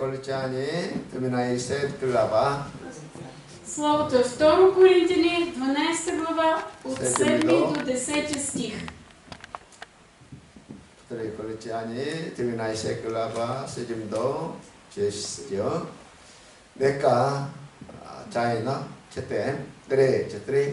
Количани, 13 глава. Словото е 2 Коринтияни, 12 глава, от 7 до 10 стих. 2 Количани, 13 глава, 7 до 10. Нека 자이나 четем. 3.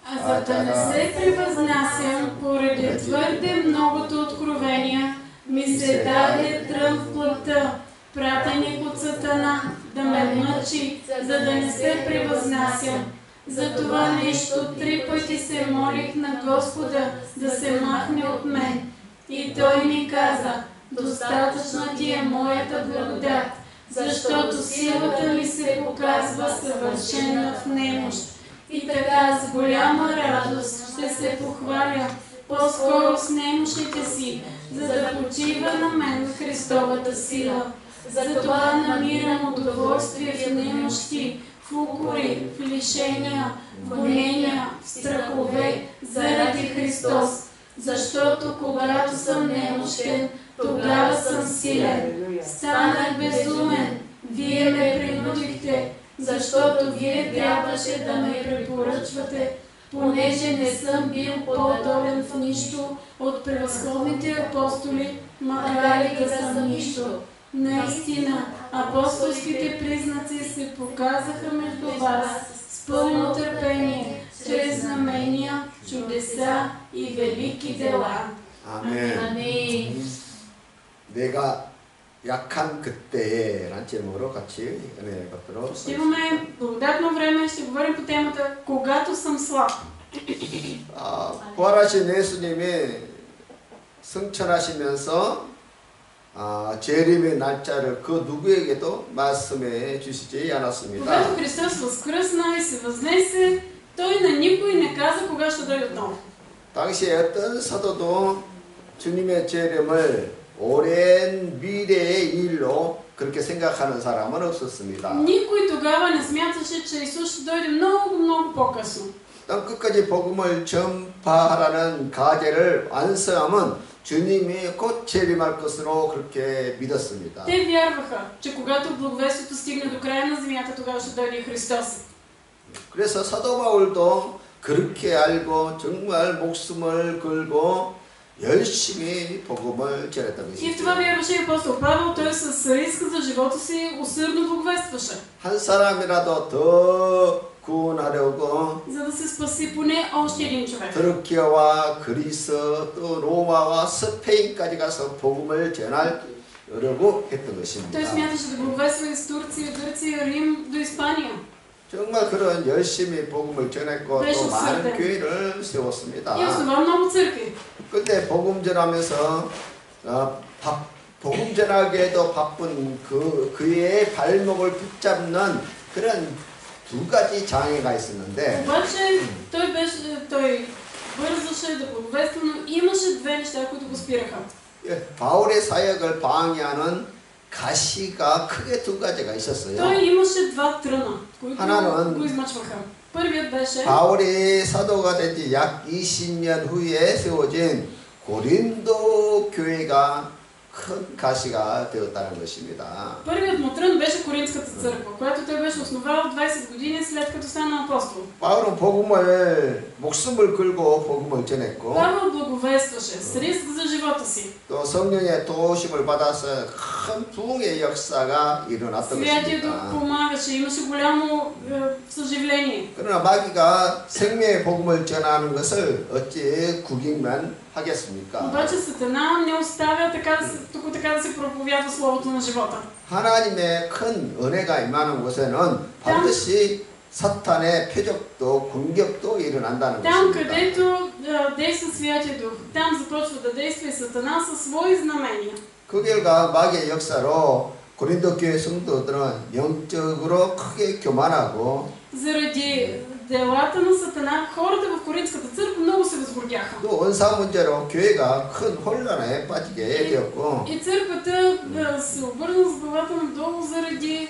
А за да не се превъзнасям поради твърде многото откровения, ми се даде трън в плътта, пратеник от Сатана, да ме мъчи, за да не се превъзнасям. За това нещо 3 пъти се молих на Господа да се махне от мен. И той ми каза: достатъчна ти е моята благодат, защото силата ми се показва съвършена в немощ. И така с голяма радост ще се похваля по-скоро с немощите си, за да почива на мен Христовата сила. Затова намирам удоволствие в немощи, в укори, в лишения, в гонения, в страхове заради Христос. Защото когато съм немощен, тогава съм силен. Станах безумен, вие ме принудихте, защото вие трябваше да ме препоръчвате, понеже не съм бил по-удобен в нищо от превъзходните апостоли, макар и да съм нищо. Наистина, апостолските признаци се показаха между вас с пълно търпение, чрез знамения, чудеса и велики дела. 아멘. 내가 약한 그때라는 제목으로 같이 은혜 받도록 Ще имаме благодатно време, ще говорим по темата когато съм слаб. 부활하신 예수님이 승천하시면서 재림의 날짜를 그 누구에게도 말씀해 주시지 않았습니다. Когато Христос възкръсна и се възнесе, той на никой не каза кога ще дойде отново. 당시에 어떤 사도도 주님의 재림을 오랜 미래의 일로 그렇게 생각하는 사람은 없었습니다. Никой тогава не смяташе, че Исус ще дойде много по-късно. 땅 끝까지 복음을 전파하라는 가제를 완성하면 주님이 곧 재림할 것으로 그렇게 믿었습니다. Те вярваха, че когато благовестието стигне до края на земята, тогава ще дойде Христос. 그래서 사도 바울도 그렇게 알고 정말 목숨을 걸고 열심히 복음을 전했던 И в това 것이죠. вярваше и апостол Павел, той с риск за живота си усърдно благовестваше. 한 사람이라도 더 구원하려고 За да се спаси поне още един човек. 터키와 그리스 또 로마와 스페인까지 가서 복음을 전하려고 했던 Той 것입니다. смяташе да благовества из Турция, Гърция, Рим до Испания. 정말 그런 열심히 복음을 전했고 또 많은 교회를 세웠습니다. И основа много църкви. 근데 복음 전하면서 복음 전하기에도 바쁜 그의 발목을 붙잡는 그런 2가지 장애가 있었는데 Обаче той бързаше да благовества, но имаше 2 неща, които го спираха. 바울의 사역을 방해하는 가시가 크게 2가지가 있었어요. Той имаше 2 тръна, които 하나는 го измъчваха. Първият беше 바울이 사도가 된 지 약 20년 후에 세워진 고린도 교회가 큰 가시가 되었다는 것입니다. Първият му трън беше Коринтската църква, която той беше основал 20 години след като стана апостол. 바울은 복음을 목숨을 걸고 복음을 전했고 Павел благовестваше с риск за живота си. 또 성령의 도우심을 받아서 큰 부흥의 역사가 일어났던 Святия Дух 것입니다. помагаше, имаше голямо съживление. 그러나 마귀가 생명의 복음을 전하는 것을 어찌 구경만 하겠습니까? Обаче Сатана не оставя така да се проповядва словото на живота. 하나님의 큰 은혜가 임하는 곳에는 반드시 사탄의 표적도 공격도 일어난다는 Там, 것입니다. където действа Святия Дух, там започва да действа и Сатана със свои знамения. 그 결과 마귀의 역사로 고린도 교회 성도들은 영적으로 크게 교만하고 Заради делата на Сатана, хората в Коринтската църква много се възгордяха. 또 원사 문제로 교회가 큰 혼란에 빠지게 되었고 И църквата се обърна с главата надолу заради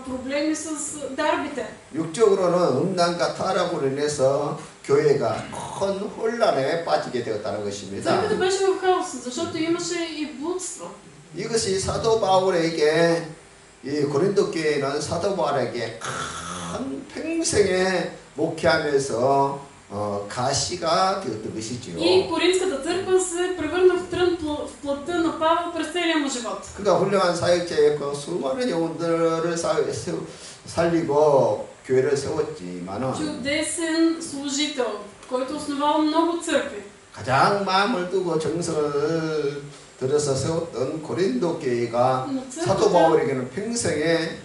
проблеми с дарбите. 육적으로는 음란과 타락으로 인해서 교회가 큰 혼란에 빠지게 되었다는 것입니다. Църквата беше в хаос, защото имаше и блудство. 이것이 사도 바울에게 이 고린도 교회는 사도 바울에게 큰 평생에 목회하면서 가시가 되었던 것이죠. И Коринската църква се превърна в трън в плътта на Павел през целия му живот. 그가 훌륭한 사역자였고 수많은 영혼들을 살리고 교회를 세웠지만은 Чудесен служител, който основал много църкви. 가장 마음을 두고 정성을 들여서 세웠던 고린도 교회가 사도 바울에게는 평생의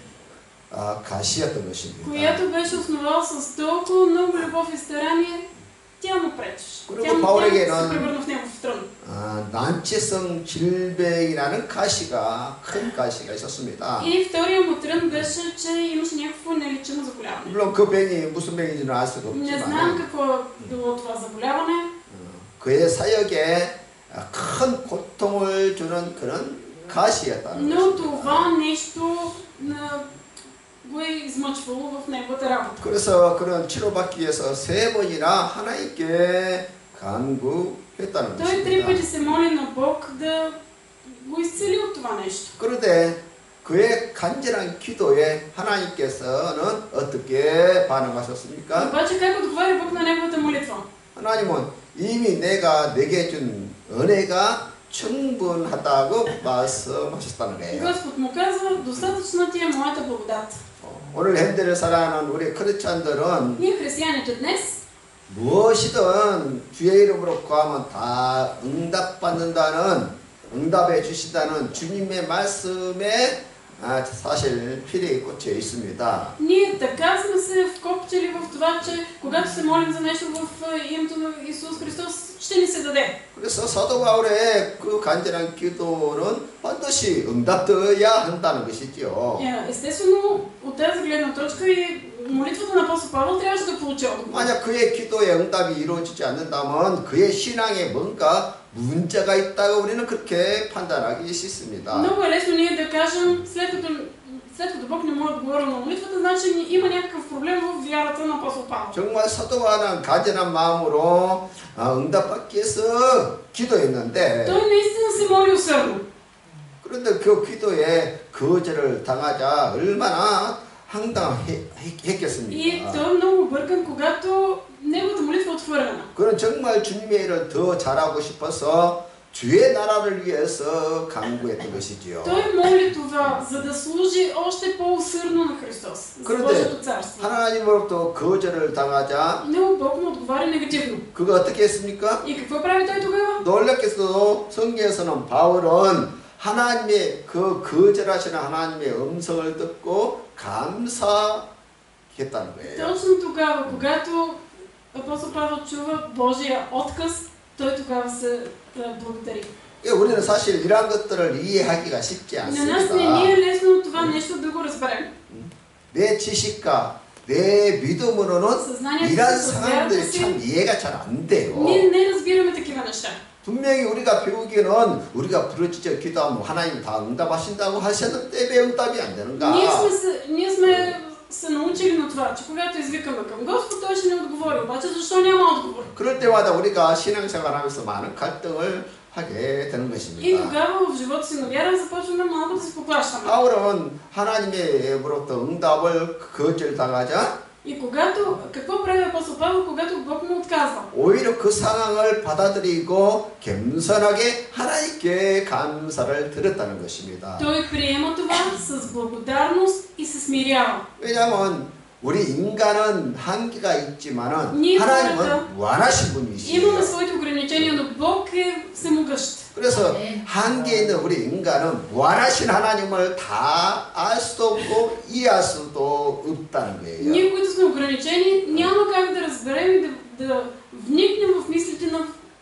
가시였던 것입니다. която беше основал с толкова много любов и старание, тя му пречеше. 그리고 Тя се 바울에게는 превърна в негов трън. 난치성 질병이라는 가시가 큰 가시가 있었습니다. И втория му трън беше, че имаше някакво нелечимо заболяване. 물론 그 병이 무슨 병인지는 알 수가 Не знам 없지만 какво е било това заболяване, 그의 사역에 큰 고통을 주는 그런 가시였다는 но 것입니다. това нещо го е измъчвало в неговата работа. 그래서 그는 치료받기 위해서 3번이나 하나님께 간구했다는 Той 3 пъти 것입니다. се моли на Бог да го изцели от това нещо. 그런데 그의 간절한 기도에 하나님께서는 어떻게 반응하셨습니까? Обаче как отговаря Бог на неговата молитва? 하나님은 이미 내가 내게 준 은혜가 충분하다고 말씀하셨다는 거예요. Господ му казва, достатъчна ти е моята благодат. 오늘 현대를 살아가는 우리 크리스찬들은 Ние християните днес 무엇이든 주의 이름으로 구하면 다 응답해 주신다는 주님의 말씀에 사실 필히 꽂혀 있습니다. ние така сме се вкопчили в това, че когато се молим за нещо в името на Исус Христос, ще ни се даде. 그래서 사도 바울의 그 간절한 기도는 반드시 응답되어야 한다는 것이죠. Естествено, от тази гледна точка и молитвата на апостол Павел трябваше да получи отговор. 만약 그의 기도에 응답이 이루어지지 않는다면 그의 신앙에 뭔가 문제가 있다고 우리는 그렇게 판단하기 쉽습니다. Много е лесно ние да кажем, след като Бог не му е отговорил на молитвата, значи има някакъв проблем в вярата на апостол Павел. 정말 사도 바울은 간절한 마음으로 응답받기 위해서 기도했는데 Той наистина се моли усърдно. 그런데 그 기도에 거절을 당하자 얼마나 황당했겠습니까? И той е много объркан, когато неговата молитва е отхвърлена. 그는 정말 주님의 일을 더 잘하고 싶어서 주의 나라를 위해서 간구했던 것이지요. Той моли това, за да служи още по-усърдно на Христос, за Божието царство. 하나님으로부터 거절을 당하자 Но Бог му отговаря негативно. 그가 어떻게 했습니까? И какво прави той тогава? 놀랍게도 성경에서는 바울은 하나님의 그 거절하시는 하나님의 음성을 듣고 감사했다는 거예요. Точно тогава, когато апостол Павел чува Божия отказ, той тогава се благодари. 우리는 사실 이러한 것들을 이해하기가 쉽지 На нас не 않습니다. ни е лесно това нещо да го разберем. 내 지식과 내 믿음으로는 Съзнанието 이러한 си, с 상황들이 вярата 참 си, 이해가 잘 안 돼요. ние не разбираме такива неща. 분명히 우리가 배우기는 우리가 부르짖어 기도하면 하나님 다 응답하신다고 하셨는데 왜 응답이 안 되는가? Ние сме се научили на това, че когато извикаме към Господ, той ще ни отговори. Обаче защо няма отговор? 그럴 때마다 우리가 신앙생활하면서 많은 갈등을 하게 되는 И 것입니다. тогава в живота си на вяра започваме малко да се поплащаме. 바울은 하나님의로부터 응답을 거절당하자 И когато, какво прави апостол Павел, когато Бог му отказва? 오히려 그 상황을 받아들이고 겸손하게 하나님께 감사를 드렸다는 것입니다. Той приема това с благодарност и се смирява. 왜냐하면 우리 인간은 한계가 있지만은 니 하나님은 그러니까 무한하신 분이시에요. Имаме своите ограничения, но Бог е всемогъщ. 그래서 한계에 있는 우리 인간은 무한하신 하나님을 다 알 수도 없고 이해할 수도 없다는 거예요. Ние, които сме ограничени, няма как да разберем и да вникнем в мислите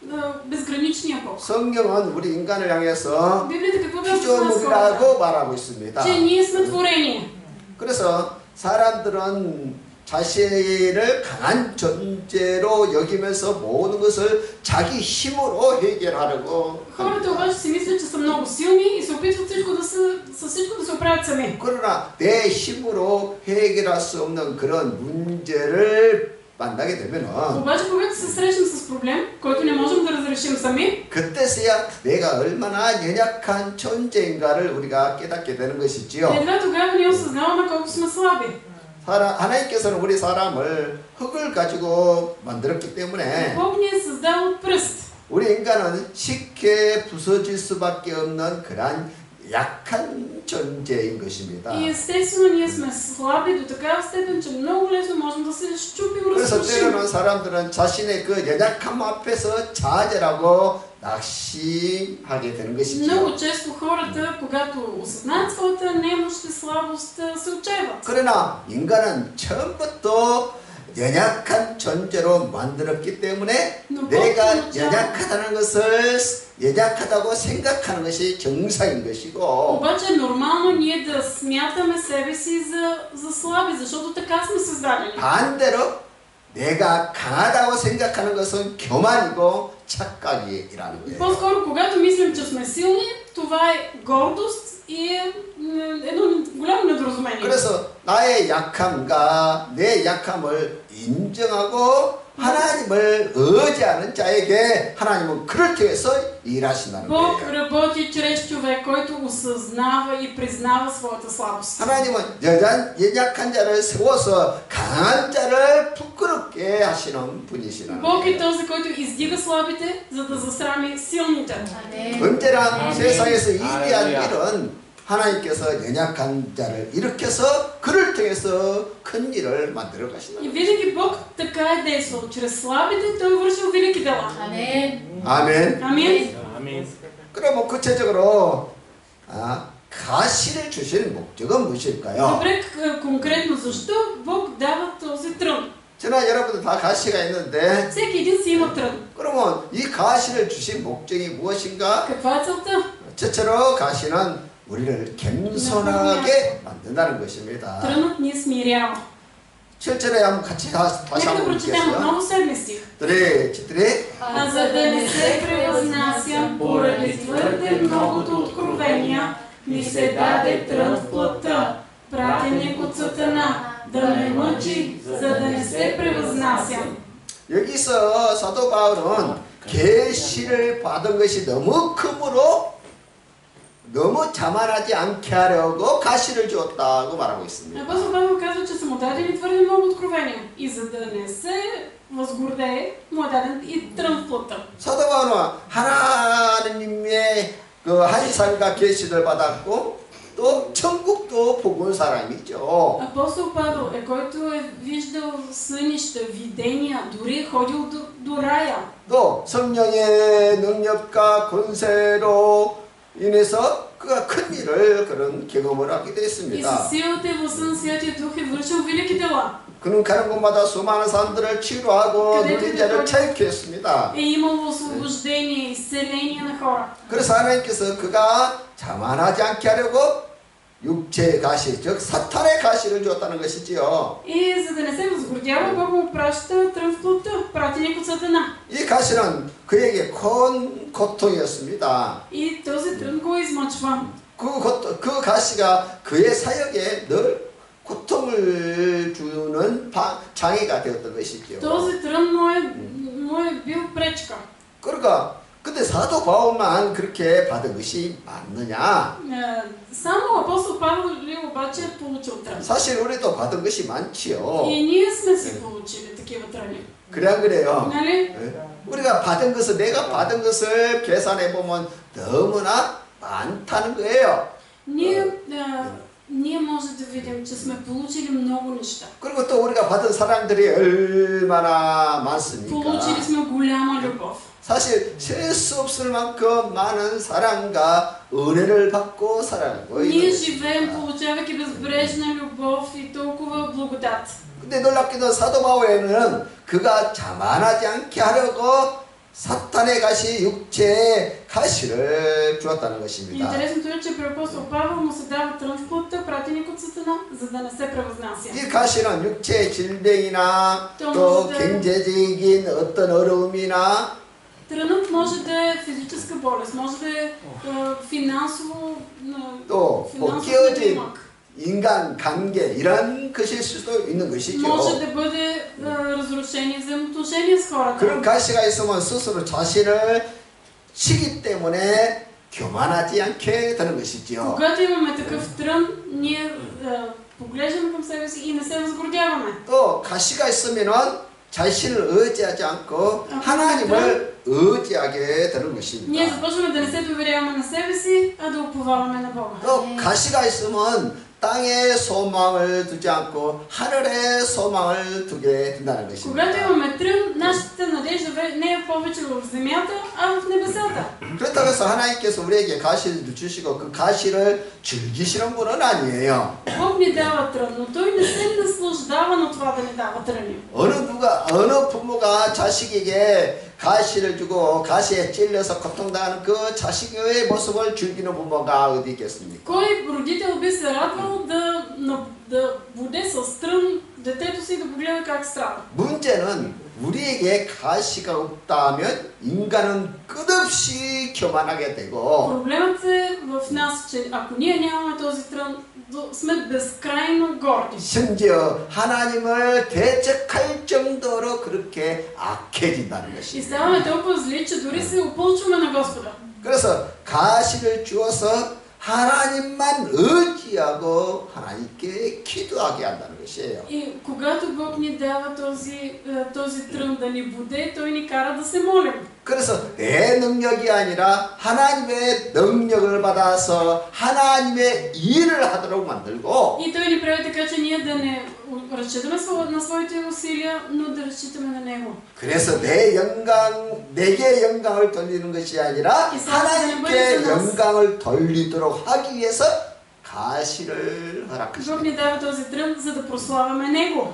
на безграничния Бог. 성경은 우리 인간을 향해서 Библията какво казва за нас хората? 피조물이라고 말하고 있습니다. Че ние сме творение. 그래서 사람들은 자신을 강한 존재로 여기면서 모든 것을 자기 힘으로 해결하려고 Хората 합니다. обаче си мислят, че са много силни и се опитват с всичко да се оправят сами. 그러나 내 힘으로 해결할 수 없는 그런 문제를 만나게 되면은 Обаче, когато се срещнем с проблем, който не можем да разрешим сами, 그때서야 내가 얼마나 연약한 존재인가를 우리가 깨닫게 되는 것이지요. едва тогава ние осъзнаваме колко сме слаби. 하나님께서는 우리 사람을 흙을 가지고 만들었기 때문에 Бог ни е създал от пръст. 우리 인간은 쉽게 부서질 수밖에 없는 그러한 약한 존재인 것입니다. И естествено ние сме слаби до такава степен, че много лесно можем да се щупим, 그래서 разрушим. 때로는 사람들은 자신의 그 연약함 앞에서 좌절하고 낙심하게 되는 것이죠. Много често хората, когато осъзнаят своята немощ и слабост, се отчаиват. 그러나 인간은 처음부터 연약한 존재로 만들었기 때문에 내가 연약하다는 것을 연약하다고 생각하는 것이 정상인 것이고 Обаче е нормално ние да смятаме себе си за слаби, защото така сме създадени. 반대로 내가 강하다고 생각하는 것은 교만이고 착각이라는 거예요. По-скоро, когато мислим, че сме силни, това е гордост и е едно голямо недоразумение. 그래서 나의 약함과 내 약함을 인정하고 하나님을 의지하는 자에게 하나님은 그를 통해서 일하신다는 Бог 거예요. работи чрез човек, който осъзнава и признава своята слабост. 하나님은 연약한 자를 세워서 강한 자를 부끄럽게 하시는 분이시라는 Бог е 거예요. този, който издига слабите, за да засрами силните. 언제나 세상에서 위대한 일은 하나님께서 연약한 자를 일으켜서 그를 통해서 큰 일을 만들어 가신다. И винаги Бог така е действал. Чрез слабите Той вършил велики дела. 아멘. Амин. 그럼 구체적으로 가시를 주실 목적은 무엇일까요? Добре, конкретно защо Бог дава този трън? 저나 여러분들 다 가시가 있는데 Всеки един си има трън. 그러면 이 가시를 주신 목적이 무엇인가? Каква е целта? 첫째로 가시는 우리를 겸손하게 만든다는 것입니다. Трънът ни смирява. 7절에 한번 같이 다시 Нека да 한번 прочетем 읽겠어요. отново 7 стих. 네. А за да не се превъзнасям поради твърде многото откровения, ми се даде трън в плътта, пратеник от Сатана, да ме мъчи, за да не се превъзнасям. 여기서 사도 바울은 계시를 받은 것이 너무 크므로 너무 자만하지 않게 하려고 가시를 주었다고 말하고 있습니다. Апостол Павел казва, че са му дадени твърде много откровения и за да не се възгордее, му е даден и трън в плътта. 사도 바울은 하나님의 그 한상과 계시를 받았고 또 천국도 본 사람이죠. Апостол Павел е който е виждал сънища, видения, дори е ходил до рая. 또 성령의 능력과 권세로 인해서 그가 큰 일을 그런 경험을 하게 И 됐습니다. със силата и властта на Святия Дух е вършил велики дела. 그는 가는 곳마다 수많은 사람들을 치료하고 눌린 자를 자유케 했습니다. Е имало освобождение, изцеление на хора. 그래서 하나님께서 그가 자만하지 않게 하려고 육체의 가시, 즉 사탄의 가시를 주었다는 것이지요. И за да не се възгордява, Бог му праща трън в плътта, пратеник от Сатана. 이 가시는 그에게 큰 고통이었습니다. И този трън го измъчва. 그 가시가 그의 사역에 늘 고통을 주는 장애가 되었던 것이죠. Този трън му е бил пречка. 그러니까 근데 사도 바울만 그렇게 받은 것이 맞느냐? Само апостол Павел ли обаче е получил трън? 사실 우리도 받은 것이 많지요. И ние сме си получили такива тръни. 그래 안 그래요? Нали? 우리가 받은 것을 내가 받은 것을 계산해 보면 너무나 많다는 거예요. Ние може да видим, че сме получили много неща. 그리고 또 우리가 받은 사람들이 얼마나 많습니까? Получили сме голяма любов. 사실 셀 수 없을 만큼 많은 사랑과 은혜를 받고 살아가고 Ние 있는 живеем, 것입니다. получавайки безбрежна любов и толкова благодат. 근데 놀랍게도 사도 바울에는 그가 자만하지 않게 하려고 사탄의 가시, 육체의 가시를 주었다는 것입니다. Интересното е, че при апостол Павел му се дава трън в плътта, пратеник от Сатана, за да не се превъзнася. 이 가시는 육체의 질병이나 또 경제적인 어떤 어려움이나 Трънът може да е физическа болест, може да е финансово 또 깨어진 немък. 이 인간 관계 이런 것일 수도 있는 것이죠. Може да бъде разрушение взаимоотношения с хората. 그런 가시가 있으면 스스로 자신을 치기 때문에 교만하지 않게 되는 것이죠. Когато имаме такъв трън, ние поглеждаме към себе си и не се възгордяваме. 또 가시가 있으면은 자신을 의지하지 않고 하나님을 의지하게 되는 Ние 것입니다. започваме да не се доверяваме на себе си, а да уповаваме на Бога. 또 가시가 있으면 땅에 소망을 두지 않고 하늘에 소망을 두게 된다는 Когато 것입니다. имаме трън, нашата надежда не е повече в земята, а в небесата. 그렇다고 해서 하나님께서 우리에게 가시를 주시고 그 가시를 즐기시는 분은 아니에요. Бог ни дава трън, но Той не се наслаждава на това да ни дава тръни. 어느 부모가 자식에게 가시를 주고 가시에 찔려서 고통당하는 그 자식의 모습을 즐기는 부모가 어디 있겠습니까? Кой родител би се радвал да буде с трън детето си да го гледа как страда? 문제는 우리에게 가시가 없다면 인간은 끝없이 교만하게 되고 Проблемът е в нас, че ако ние нямаме този трън, сме безкрайно горди. 심지어 하나님을 대적할 정도로 그렇게 악해진다는 И 것입니다. ставаме толкова зли, че дори се опълчваме на Господа. 그래서 가시를 주어서 하나님만 의지하고 하나님께 기도하게 한다는 것이에요. И когато Бог ни дава този трън да ни буде, Той ни кара да се молим. 그래서 내 능력이 아니라 하나님의 능력을 받아서 하나님의 일을 하도록 만들고 И Той ни прави така, че ние да не разчитаме на своите усилия, но да разчитаме на Него. 그래서 내게 영광을 돌리는 것이 아니라 하나님께 영광을 돌리도록 하기 위해서 가시를 Бог 허락하십니다. ни дава този трън, за да прославяме Него.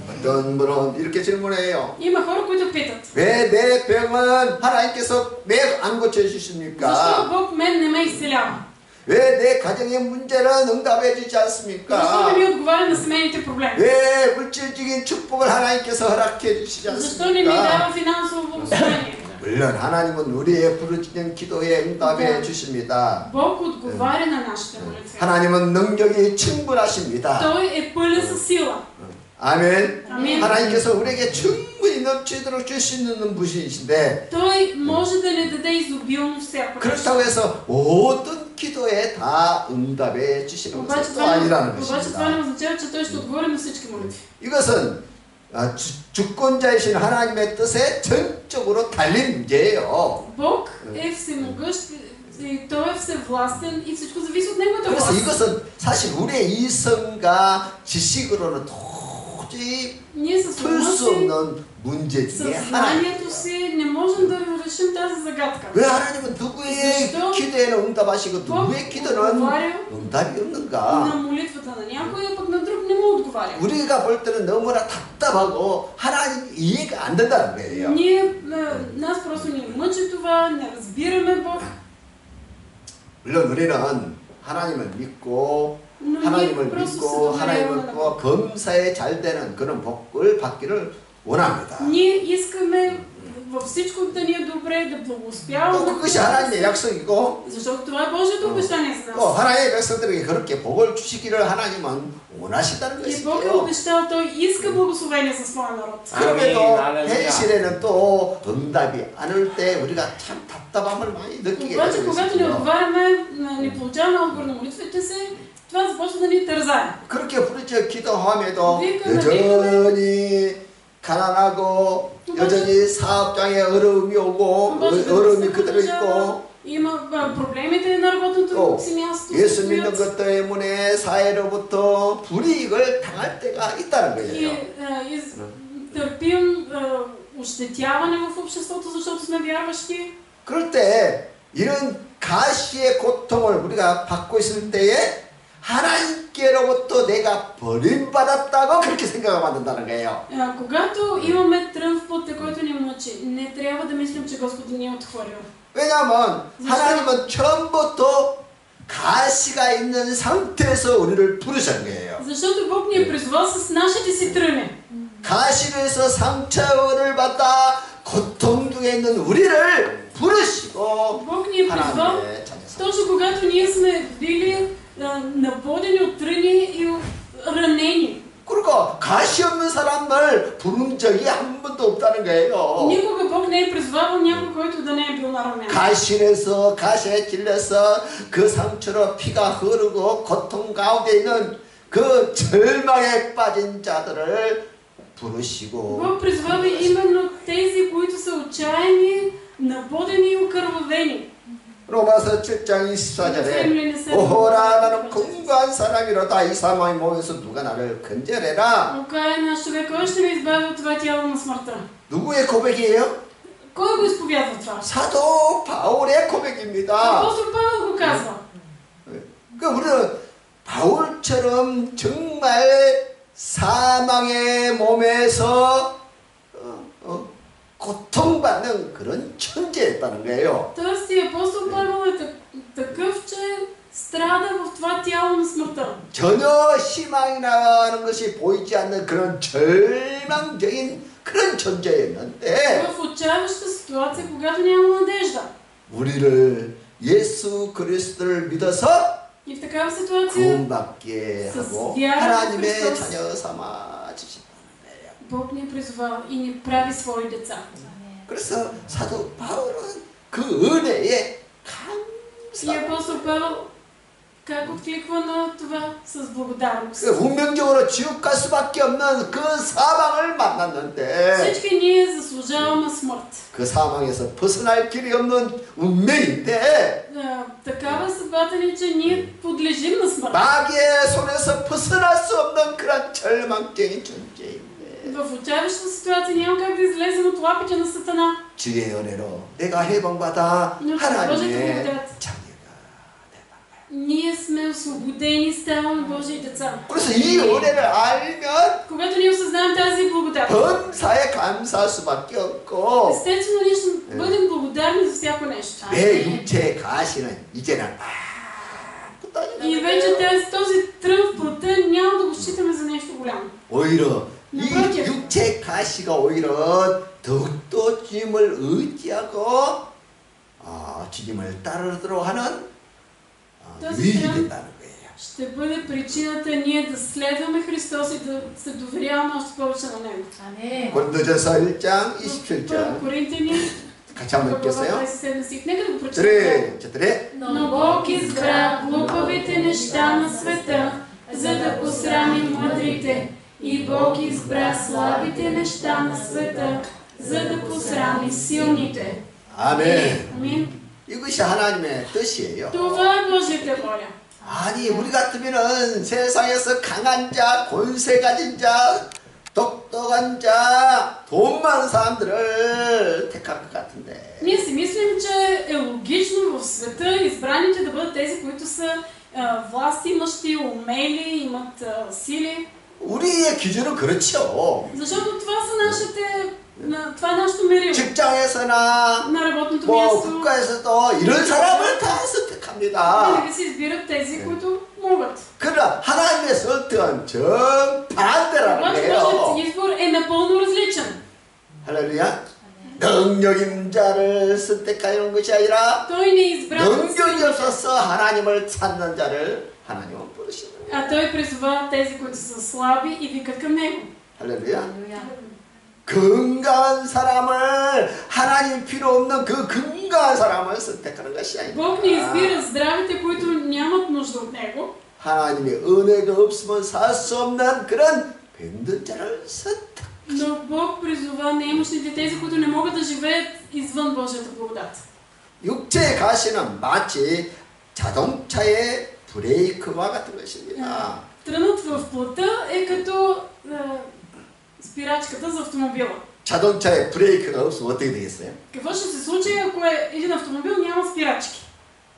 어떤 분은 이렇게 질문해요. Има хора, които питат: 왜 내 병은 하나님께서 왜 안 고쳐주십니까? защо Бог мен не ме изцелява? 왜 내 가정의 문제는 응답해 주지 Защо 않습니까? не ми отговаря на семейните проблеми? 왜 물질적인 축복을 하나님께서 허락해 주시지 Защо не ми 않습니까? дава финансово благословение? 물론 하나님은 우리의 부르짖는 기도에 응답해 주십니다. Бог отговаря на нашите молитви. 하나님은 능력이 충분하십니다. Той е пълен със сила. 아멘. Амин. 하나님께서 우리에게 충분히 넘치도록 줄 수 있는 분이신데 Той може да ни даде изобилно всяко нещо. 그렇다고 해서 모든 기도에 다 응답해 주시는 Обаче 것은 또 아니라는 това не 것입니다. означава, че Той ще отговори на всички молитви. 이것은 주권자이신 하나님의 뜻에 전적으로 달린 문제예요. Бог е всемогъщ и Той е всевластен и всичко зависи от Неговата 그래서 власт. 이것은 사실 우리의 이성과 지식으로는 도저히 Ние със 풀 수 ума си, 없는 문제 중에 със 하나. знанието си не можем да решим тази загадка. 왜 하나님은 누구의 защо 기도에는 응답하시고 누구의 기도는 отговаря 응답이 на 없는가? молитвата на някой, а пък на друг не му отговаря. 우리가 볼 때는 너무나 답답하고 하나님 이해가 안 된다는 거예요. Нас просто ни мъчи това, не разбираме Бог. 물론 우리는 하나님을 믿고 Но 하나님을 ние просто се 믿고 доверяваме 하나님을 на 믿고 Бог. 범사에 잘 되는 그런 복을 받기를 원합니다. Ние искаме във всичко да ни е добре, да 또 благоуспяваме. 그것이 하나님의 약속이고 Защото това е Божието обещание за 또 нас. 하나님의 백성들에게 그렇게 복을 주시기를 하나님은 원하신다는 И Бог е 것이죠. обещал, Той иска благословение за своя народ. 그럼에도 할렐루야. 현실에는 또 응답이 안 올 때 우리가 참 답답함을 많이 느끼게 Обаче, 되는 когато не 것이죠. отговаряме, не получаваме отговор на молитвите си, това започва да ни тързае. 그렇게 부르짖어 기도함에도 викаме, 여전히 가난하고 여전히 사업장에 어려움이 오고 обаче 어려움이 се 그대로 продължава, 있고 има проблемите на работното 또 си място. 예수 믿는 стоят. 것 때문에 사회로부터 불이익을 당할 때가 있다는 И 거예요. търпим ощетяване в обществото, защото сме вярващи. 그럴 때 이런 가시의 고통을 우리가 받고 있을 때에 하나님께로부터 내가 버림받았다고 그렇게 생각하면 안 된다는 거예요. Когато имаме трън в пътя, който ни мъчи, не трябва да мислим, че Господ ни е отхвърил. 왜냐하면 하나님은 처음부터 가시가 있는 상태에서 우리를 부르신 거예요. Защото Бог ни е призвал с нашите си тръни. 가시로에서 상처를 받아 고통 중에 있는 우리를 부르시고 Бог ни е призвал 하나님의 자녀. точно когато ние сме били наводени от тръни 적이 한 번도 없다는 거예요. Никога Бог не е призвавал някой, който да не е бил наранен. 가시에서 가시에 찔려서 그 상처로 피가 흐르고 고통 가운데 있는 그 절망에 빠진 자들을 부르시고 Бог призвава именно тези, които са отчаяни, наподени и окървавени. 로마서 7장 24절에 오호라 나는 건강한 사람이로다 이 사망의 몸에서 누가 나를 건져내라. Окаян наш човек, кой ще ме избави от това тяло на смъртта? 누구의 고백이에요? Кой го изповядва това? 사도 바울의 고백입니다. Апостол Павел го казва. 그 우리는 바울처럼 정말 사망의 몸에서 고통받는 그런 천재였다는 거예요. Тоест и апостол Павел е такъв, че страда в това тяло на смъртта. 전혀 희망이 나가는 것이 보이지 않는 그런 절망적인 그런 존재였는데 В отчаяваща ситуация, когато няма надежда. 우리를 예수 그리스도를 믿어서 И в такава ситуация 구원받게 с 하고 вяра в 하나님의 Христос 자녀 삼아 주신다는 거예요. Бог ни призвава и ни прави свои деца. 그래서 사도 바울은 그 은혜에 И 감사. апостол Павел как откликва на това? С благодарност. 운명적으로 지옥 갈 수밖에 없는 그 사망을 만났는데 Всички ние заслужаваме смърт. 그 사망에서 벗어날 길이 없는 운명인데 Такава съдбата ни, че ние подлежим на смърт. 마귀의 손에서 벗어날 수 없는 그런 절망적인 존재인데 В отчаяваща ситуация няма как да излезем от лапите на Сатана. 주의 은혜로 내가 해방받아 Но с 하나님의 Божията благодат 자녀가 되는 거예요. ние сме освободени, ставаме Божии деца. 그래서 이 은혜를 알면 Когато ние осъзнаем тази благодат, 범사에 감사할 수밖에 없고 естествено ние ще бъдем благодарни за всяко нещо. 내 육체의 가시는 이제는 아무것도 아니다. И вече този трън в плътта няма да го считаме за нещо голямо. 오히려 이 나쁘게. 육체 가시가 오히려 더욱더 주님을 의지하고 주님을 따르도록 하는 този 유익이 трън 된다는 거예요. ще бъде причината ние да следваме Христос и да се доверяваме още повече на Него. 고린도전서 1장 В 27절 1 Коринтияни, 같이 한번 глава 읽겠어요. 27 стих. Нека да го прочетем. 저들의 Но Бог избра глупавите неща на света, за да посрами мъдрите. И Бог избра слабите неща на света, за да посрами силните. 아멘. Амин. 이것이 하나님의 뜻이에요. Това е Божията воля. 아니 우리 같으면은 세상에서 강한 자, 권세 가진 자, 똑똑한 자, 돈 많은 사람들을 택할 것 같은데. Ние си мислим, че е логично в света избраните да бъдат тези, които са власти имащи, умели, имат сили. 우리의 기준은 그렇죠. Защото това са това е нашето мерило. 직장에서나 На работното 뭐 място 국가에서도 이런 사람을 다 선택합니다. винаги се избират тези, които могат. 그러나 하나님의 선택은 정반대라는 Обаче 거예요. Божият избор е напълно различен. 할렐루야. 능력인 자를 선택하는 것이 아니라 Той не избра 능력이 없어서 하나님을 찾는 자를 하나님은 부르시는 거예요. а той призова тези, които са слаби и викат към него. 할렐루야. 건강한 사람을 하나님 필요 없는 그 건강한 사람을 선택하는 것이 아니라 Бог не избира здравите, които нямат нужда от него. 하나님의 은혜가 없으면 살 수 없는 그런 병든 자를 선택. Но Бог призова немощните, тези, които не могат да живеят извън Божията благодат. 육체의 가시는 마치 자동차의 브레이크와 같은 것입니다. Трънът в плътта е като спирачката за автомобила. 자동차에 브레이크가 없으면 어떻게 되겠어요? Какво ще се случи, ако един автомобил няма спирачки?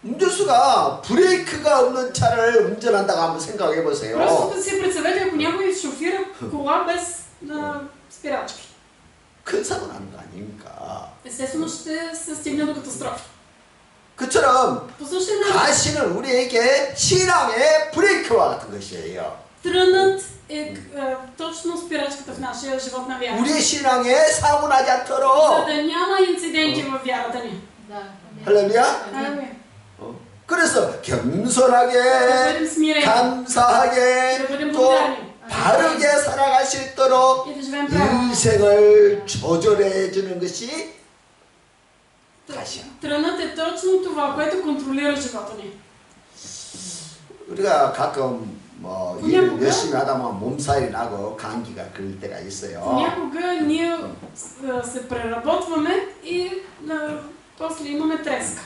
운전수가 브레이크가 없는 차를 운전한다고 한번 생각해 보세요. Просто да си представете, ако някой шофира кола без спирачки. 큰 사고 나는 거 아닙니까? Естествено ще се стигне до катастрофа. 그처럼 По същия начин, 가시는 우리에게 신앙의 브레이크와 같은 것이에요. трънът е точно спирачката в нашия живот на вяра. 우리의 신앙에 사고 나지 За 않도록. да няма инциденти във вярата ни. 할렐루야. Амин. 그래서 겸손하게 Да бъдем смирени. 감사하게 Да бъдем 또 благодарни. 바르게 살아갈 수 있도록 и да живеем правилно. 인생을 조절해 주는 것이 가시야. Трънът е точно това, което контролира живота ни. 우리가 가끔 뭐 일을 열심히 하다 보면 몸살이 나고 감기가 걸릴 때가 있어요. Понякога ние се преработваме и после имаме треска.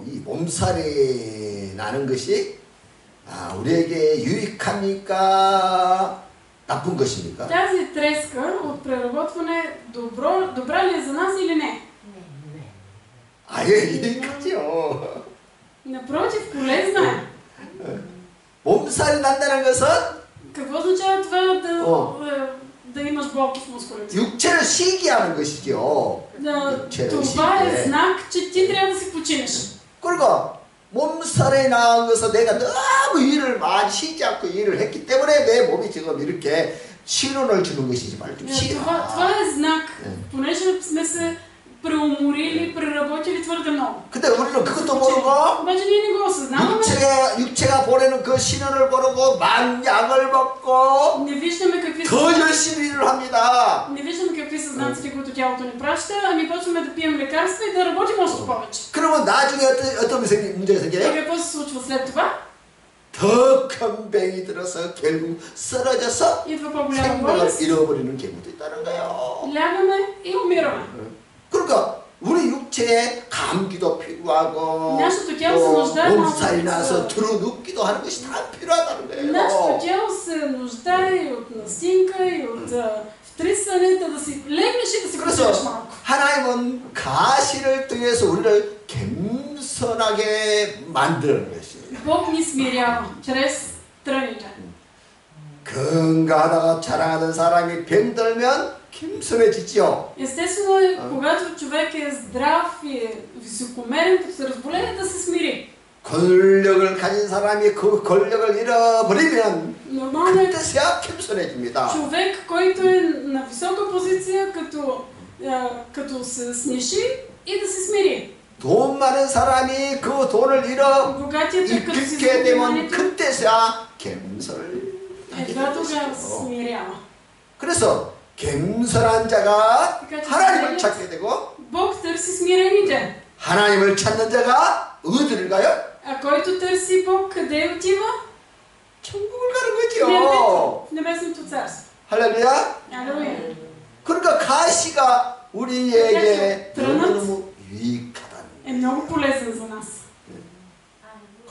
이 몸살이 나는 것이 우리에게 유익합니까? 나쁜 것입니까? Тази треска от преработване добра ли е за нас или не? 아예 유익하죠. Напротив, полезна е. 몸살이 난다는 것은 Какво означава това да имаш болки в мускулите? 육체를 쉬게 하는 것이죠. Това е знак, че ти трябва да си починеш. 그러니까 몸살이 난 것은 내가 너무 일을 많이 쉬지 않고 일을 했기 때문에 내 몸이 지금 이렇게 신호를 주는 것이지 말좀 쉬라. Това е знак, понеже сме се преуморили, преработили твърде много. 근데 우리는 그것도 모르고 Обаче ние не го осъзнаваме. 육체가 보내는 그 신호를 모르고 막 약을 먹고 Не виждаме какви са. 더 열심히 일을 합니다. Не виждаме какви са знаците, които тялото ни праща, ами почваме да пием лекарства и да работим още повече. 그러면 나중에 어떤 문제가 И 생겨요? какво се случва след това? 더 큰 병이 들어서 결국 쓰러져서 Идва по-голяма 생명을 болест, 잃어버리는 경우도 있다는 거예요. лягаме и умираме. 그러니까 우리 육체에 감기도 필요하고 Нашето тяло се 또 нуждае 몸살이 малко 나서 от... 들어눕기도 하는 것이 다 필요하다는 Нашето 거예요. тяло се нуждае и от настинка, и от втрисване, да си легнеш и да си починеш 그래서 малко. 하나님은 가시를 통해서 우리를 겸손하게 만드는 것이에요. Бог ни смирява чрез тръните. 건강하다가 자랑하는 사람이 병들면 겸손해지죠. Естествено е, когато човек е здрав и е високомерен, като се разболее, да се смири. 권력을 가진 사람이 그 권력을 잃어버리면 Нормално е 그때서야 겸손해집니다. човек, който е на висока позиция, като се сниши и да се смири. 돈 많은 사람이 그 돈을 Богатият е, като си 잃게 되면 вниманието, 그때서야 겸손을 едва тогава се смирява. 그래서 겸손한 자가 그러니까 하나님을 진짜 찾게 되고 Бог търси смирените. 하나님을 찾는 자가 어디를 가요? А който търси Бог, къде отива? 천국을 가는 В 거죠. небето, в небесното царство. 할렐루야. Алелуя. 그러니까 가시가 우리에게 그러니까 너무너무 유익하다는 Е много полезен за нас.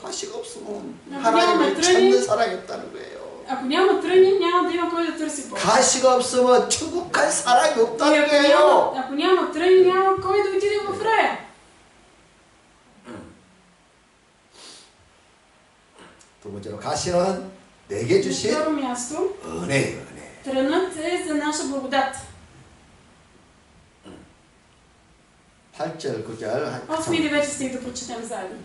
가시가 없으면 그냥 하나님을 그러니- 찾는 사람이 없다는 거예요. Ако няма тръни, няма да има кой да търси Бог. 가시가 없으면 천국 갈 사람이 И 없다는 거예요. ако няма тръни, няма кой да отиде в рая. 두 번째로 가시는 내게 На 주신 второ място, 은혜예요, 은혜. трънът е за наша благодат. 8절, 9절. 8 и 9 стих да прочетем заедно.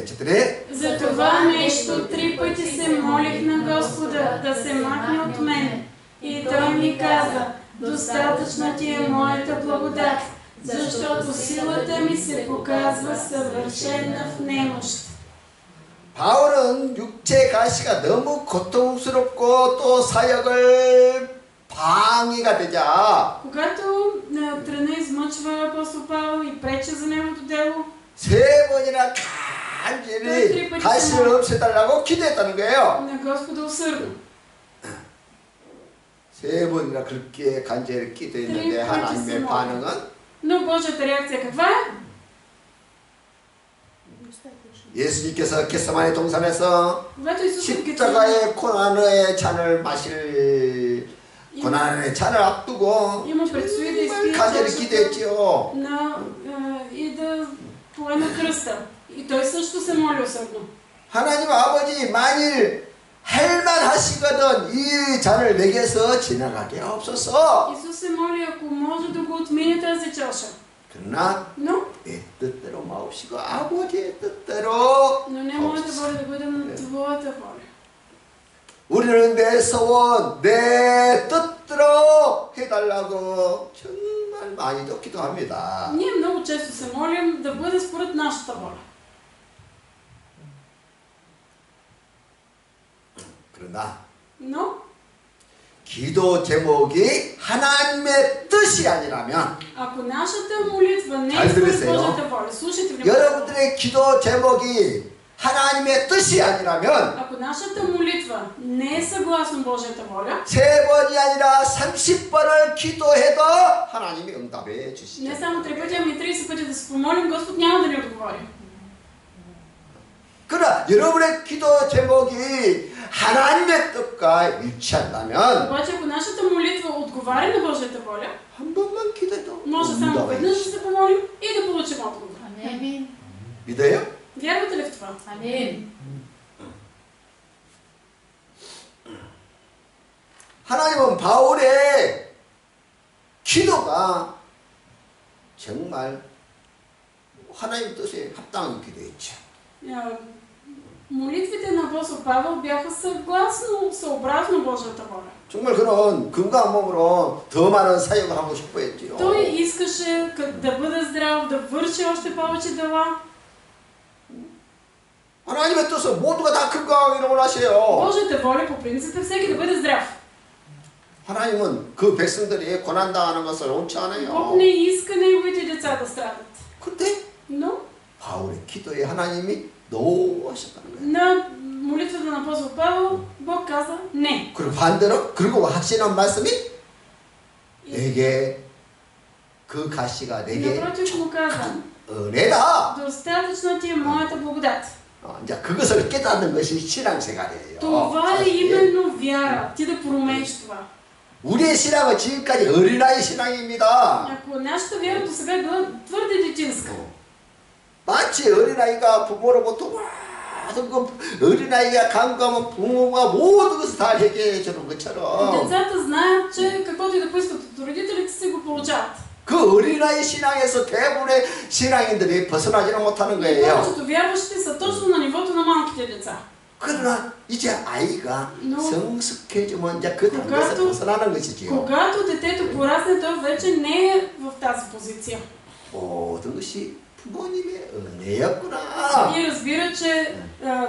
четири. За това нещо 3 пъти се молих на Господа да се махне от мен. И Той ми каза, достатъчна ти е моята благодат, защото силата ми се показва съвършена в немощ. 바울은 육체 가시가 너무 고통스럽고 또 사역을 방해가 되자 Когато тръна измъчва апостол Павел и пречи за неговото дело, 세 번이나 간절히 가시를 없애달라고 기도했다는 거예요. на Господа усърдно. 세 번이나 그렇게 간절히 기도했는데 하나님의 반응은 Но Божията реакция каква е? 예수님께서 겟세마네 동산에서 Когато Исус е в Гетсимани, 십자가의 고난의 잔을 마실 고난의 잔을 앞두고 има предстои да 정말 изпие 간절히 чашата 기도했지요. и да поеме кръста. И той също се моли усърдно. 하나님 아버지 만일 할만 하시거든 이 잔을 내게서 지나가게 없어서. Исус се моли, ако може да го отмине тази чаша. 그러나 Но 내 뜻대로 마옵시고 아버지의 뜻대로 не моята воля да бъде на твоята воля. 우리는 내 소원 내 뜻대로 해달라고 정말 많이 기도합니다. Ние много често се молим да бъде според нашата воля. 그러나 Но 기도 제목이 하나님의 뜻이 아니라면 ако нашата молитва не 잘 е според 들으세요. Божията воля, слушайте внимателно. 여러분들의 기도 제목이 하나님의 뜻이 아니라면 Ако нашата молитва не е съгласно Божията воля, 3번이 아니라 30번을 기도해도 하나님이 응답해 주시죠. не само 3 пъти, ами 30 пъти да се помолим, Господ няма да ни отговори. 그러나 여러분의 기도 제목이 하나님의 뜻과 일치한다면 Обаче, ако нашата молитва отговаря на Божията воля, 한 번만 기도해도 може само 응답해 веднъж да 주시죠. се помолим и да получим отговор. Амин. 믿어요? Вярвате ли в това? Амин. 하나님은 바울의 기도가 정말 하나님 뜻에 합당한 기도였죠. Молитвите на апостол Павел бяха съобразно Божията воля. 정말 그는 건강한 몸으로 더 많은 사역을 하고 싶어 했지요. Той искаше да бъде здрав, да върши още повече дела. 하나님의 뜻은 모두가 다 건강하기를 원하세요. Божията воля по принцип е всеки да бъде здрав. 하나님은 그 백성들이 고난당하는 것을 원치 Бог 않아요. не иска неговите деца да страдат. 그런데 Но 바울의 기도에 하나님이 노하셨다는 거예요. на молитвата на апостол Павел Бог каза не. 그리고 반대로 그리고 확신한 말씀이 내게 그 가시가 내게 Напротив му каза, 은혜다. достатъчно ти е моята благодат. 이제 그것을 깨닫는 것이 신앙생활이에요. Това е именно вяра. Ти да промениш това. 우리의 신앙은 지금까지 어린아이 신앙입니다. Ако нашата вяра до сега е била твърде детинска, 마치 어린아이가 부모로부터 모든 것, 어린아이가 간구하면 부모가 모든 것을 다 해결해 주는 것처럼 децата знаят, че каквото и да поискат от родителите си го получават. 그 어린아이 신앙에서 대부분의 신앙인들이 벗어나지는 못하는 И 거예요. повечето вярващи са точно на нивото на малките деца. 그러나 이제 아이가 Но 성숙해지면 이제 그 단계에서 когато, 벗어나는 것이지요. когато детето порасне, то вече не е в тази позиция. 모든 것이 부모님의 은혜였구나. И разбира, че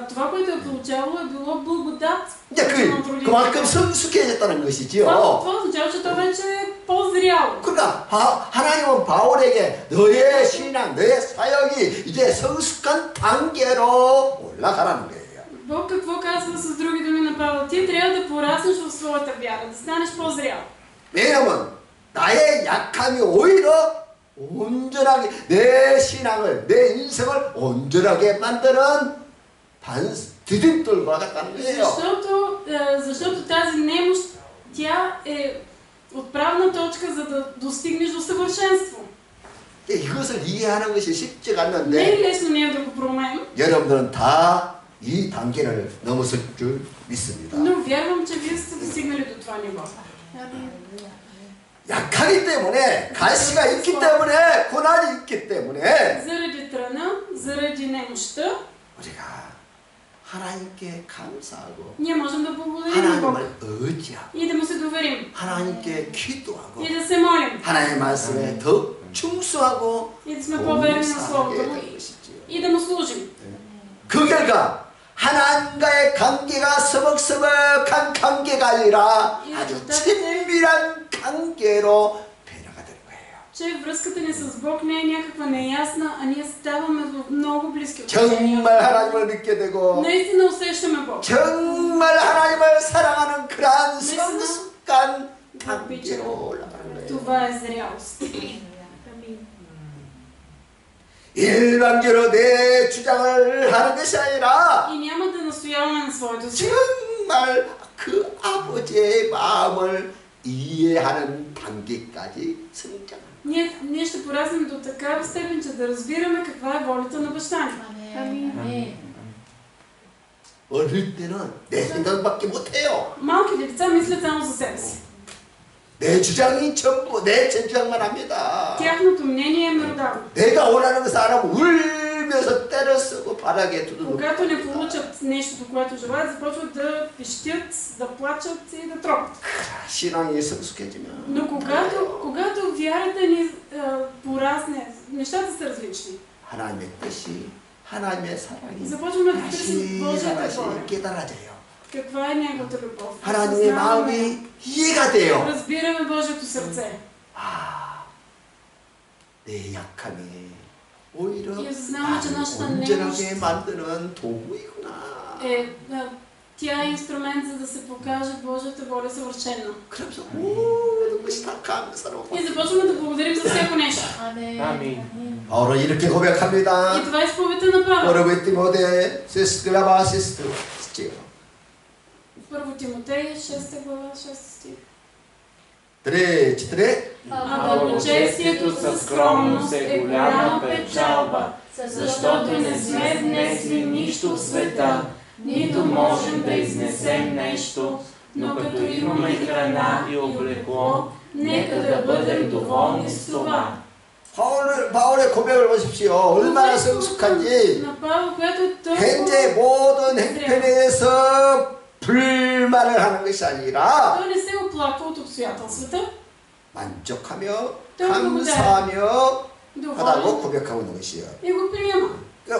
това, което е получавало, е било благодат. 이제 그만큼 성숙해졌다는 것이지요. Това означава, че то вече е по-зряло. 그러니까 하나님은 바울에게 너의 신앙, 너의 사역이 이제 성숙한 단계로 올라가라는 거예요. Бог какво казва с други думи на Павел? Ти трябва да пораснеш в своята вяра, да станеш по-зрял. 왜냐면 나의 약함이 오히려 온전하게 내 신앙을, 내 인생을 온전하게 만드는 디딤돌과 같다는 거예요. Защото тази немощ, тя е отправна точка, за да достигнеш до съвършенство. 이것을 이해하는 것이 쉽지가 Не е 않는데 лесно ние да го проумеем, 여러분들은 다 이 단계를 넘어설 줄 믿습니다. но вярвам, че вие сте достигнали до това ниво. 약하기 때문에 가시가 있기 때문에 고난이 있기 때문에 Заради тръна, заради немощта, 우리가 하나님께 감사하고 ние можем да благодарим на Бог 하나님을 의지하고 и да му се доверим 하나님께 기도하고 и да се молим 하나님의 말씀에 더 충성하고 и да сме по-верни на Словото му 되는 것이지요. и да му служим. 그 결과 하나님과의 관계가 서먹서먹한 관계가 아니라 아주 친밀한 관계로 변화가 되는 거예요. Че връзката ни с Бог не е някаква неясна, а ние ставаме в много близки отношения. 정말 하나님을 믿게 되고 Наистина усещаме Бог. 정말 하나님을 사랑하는 그러한 네, 성숙한 단계로 올라가는 거예요. Това е зрялост. 일방적으로 내 주장을 하는 것이 아니라 И няма да настояваме на своето си. 정말 그 아버지의 마음을 이해하는 단계까지 성장합니다. Ние ще пораснем до такава степен, че да разбираме каква е волята на баща ни. Амин. 어릴 때는 내 생각밖에 못해요. Малките деца мислят само за себе си. 내 주장이 전부 내 주장만 합니다. Тяхното мнение е меродавно. 내가 원하는 것을 안 하면 울면서 때려 쓰고 바닥에 두드리고. Когато не получат нещото, което желаят, започват да пищят, да плачат и да тропат. 신앙이 성숙해지면 Но когато вярата ни порасне, нещата са различни. 하나님의 뜻이, 하나님의 사랑이 Започваме да търсим 다시 Божията 하나씩 воля. 깨달아져요. Каква е неговата любов? 하나님의 마음이 이해가 돼요. Разбираме Божието сърце. 내 약함이 오히려 И знаме, че нашата 나를 немощ 온전하게 만드는 도구이구나. тя е инструмент, за да се покаже Божията воля съвършена. 그러면서 모든 것이 다 감사로. И започваме да благодарим за всяко нещо. Амин. 바울은 이렇게 고백합니다. И това е изповедта на Павел. Първо Тимотей, сесклавасис, стих. Първо Тимотей, 6 глава, 6 стих. 3, 4. А благочестието със скромност е голяма печалба, защото не сме внесли нищо в света, нито можем да изнесем нещо, но като имаме храна и облекло, нека да бъдем доволни с това. 바울의 고백을 보십시오. 얼마나 성숙한지. На Павел, което е толкова 현재 모든 형편에서 불만을 하는 것이 아니라 той не се оплаква от обстоятелствата, 만족하며 감사하며 하다고 доволен 고백하고 있는 것이에요. и го приема.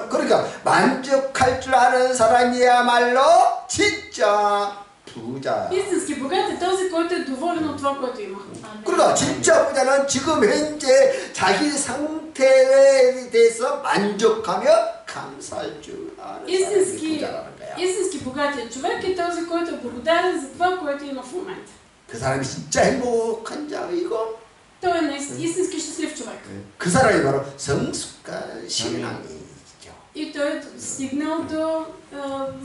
그러니까 만족할 줄 아는 사람이야말로 진짜 부자. Истински богат е този, който е доволен от това, което има. 그러니까 진짜 부자는 지금 현재 자기 상태에 대해서 만족하며 감사할 줄 아는 사람이 부자라는 거야. Истински богатият човек е този, който е благодарен за това, което има в момента. 그 사람이 진짜 행복한 자이고 Той е истински щастлив човек. 그 사람이 바로 성숙한 신앙이죠. И той е стигнал до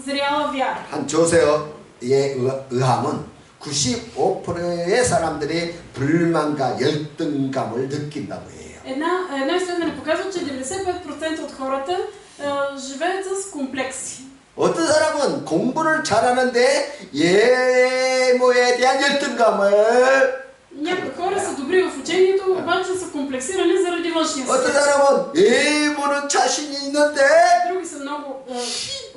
зряла вяра. 한 조세어에 의하면 95%의 사람들이 불만과 열등감을 느낀다고 해요. Едно изследване показва, че 95% от хората живеят с комплекси. 어떤 사람은 공부를 잘하는데 예모에 대한 열등감을 Някои хора са добри в учението, обаче са комплексирани заради външния 어떤 свят. 사람은 예모는 자신이 있는데 Други са много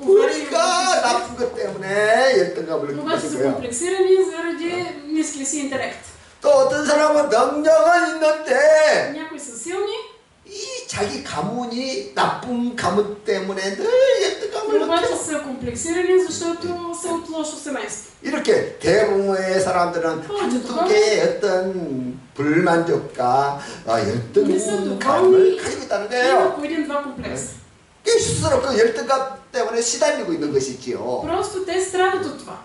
уверени в 우리가 나쁜 것 때문에 열등감을 обаче 느끼는 са 거예요. комплексирани заради ниския си интелект. 또 어떤 사람은 능력은 있는데 Някои са силни, 이 자기 가문이 나쁜 가문 때문에 늘 열등감을 обаче 느껴. са комплексирани, защото са от лошо семейство. 이렇게 대부분의 사람들은 한두 개의 어떤 불만족과 열등감을 가지고 있다는 Има 거예요. по един-два комплекса. 스스로 그 열등감 때문에 시달리고 있는 것이지요. Просто те страдат от това.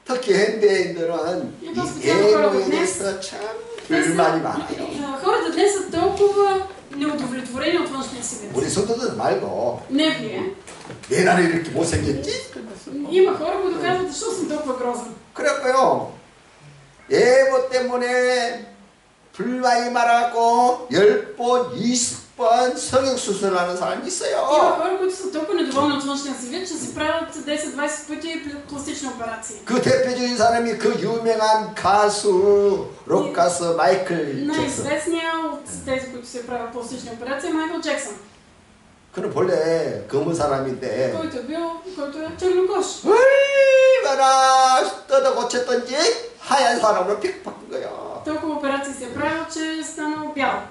특히 현대인들은 이 예모에 대해서 참 불만이 많아요. Хората днес са толкова неудовлетворени от външния си вид. 우리 성도들 말고 Не вие. 왜 나는 이렇게 못생겼지? Има хора, които казват, защо съм толкова грозен. 그랬고요. 예모 때문에 불만이 많았고 10번, 20번 성형수술하는 사람이 Има 있어요. хора, които са толкова недоволни от външния си вид, че си правят 10-20 пъти пластични операции. 그 대표적인 사람이 그 유명한 가수, 록가수 마이클 잭슨. Най-известният от тези, които се правят пластични операции, е Майкъл Джексън, 그는 본래 검은 사람인데 който е чернокож. 얼마나 뜯어 고쳤던지 하얀 사람으로 픽 바꾼 거야. Толкова операции се е правил, че е станал бял.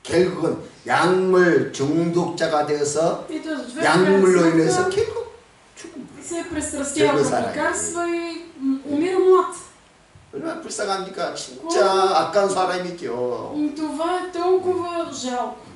결국은 약물 중독자가 되어서 И този човек 약물로 인해서 결국 죽은 거야. се е престрастял Черно към лекарства и умира млад. 얼마나 불쌍합니까? 진짜 아까운 사람이죠. Това е толкова жалко.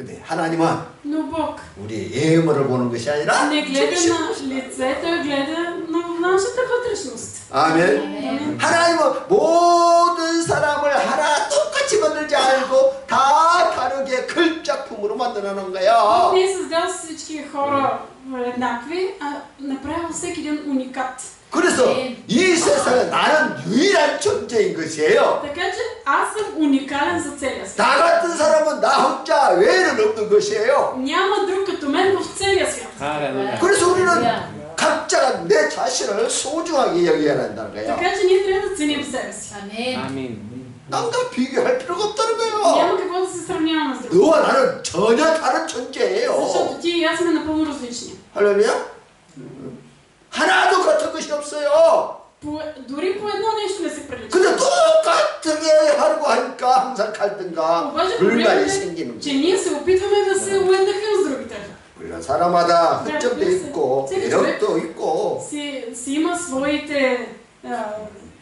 근데 하나님은 Но Бог 우리 예물을 보는 것이 아니라 не гледа на лицето, а гледа на нашата вътрешност. 아멘. 하나님은 모든 사람을 하나 똑같이 만들지 않고 다 다르게 글작품으로 만들어 놓은 Бог 거예요. не е създал всички хора еднакви, а направил всеки един уникат. 그래서 이 세상에 나는 유일한 존재인 것이에요. Така че аз съм уникален за целия свят. 나 같은 사람은 나 혼자 외에는 없는 것이에요. Няма друг като мен в целия свят. Халелуя. 그래서 우리는 각자가 내 자신을 소중하게 여겨야 한다는 거예요. Така че ние трябва да ценим себе си. Амин. 남과 비교할 필요가 없다는 Няма 거예요. какво да се сравняваме с друг. 너와 나는 전혀 다른 존재예요. Защото ти и аз сме напълно различни. 할렐루야? 하나도 같은 것이 없어요. Дори по едно нещо не се прилича. 근데 똑같게 하려고 하니까 항상 갈등과 Обаче 불만이 проблемът 생기는 е, че 거예요. ние се опитваме да се уеднаквим с другите. 우리는 사람마다 Да, 허점도 разбира се. 있고 Всеки 매력도 있고 си има своите...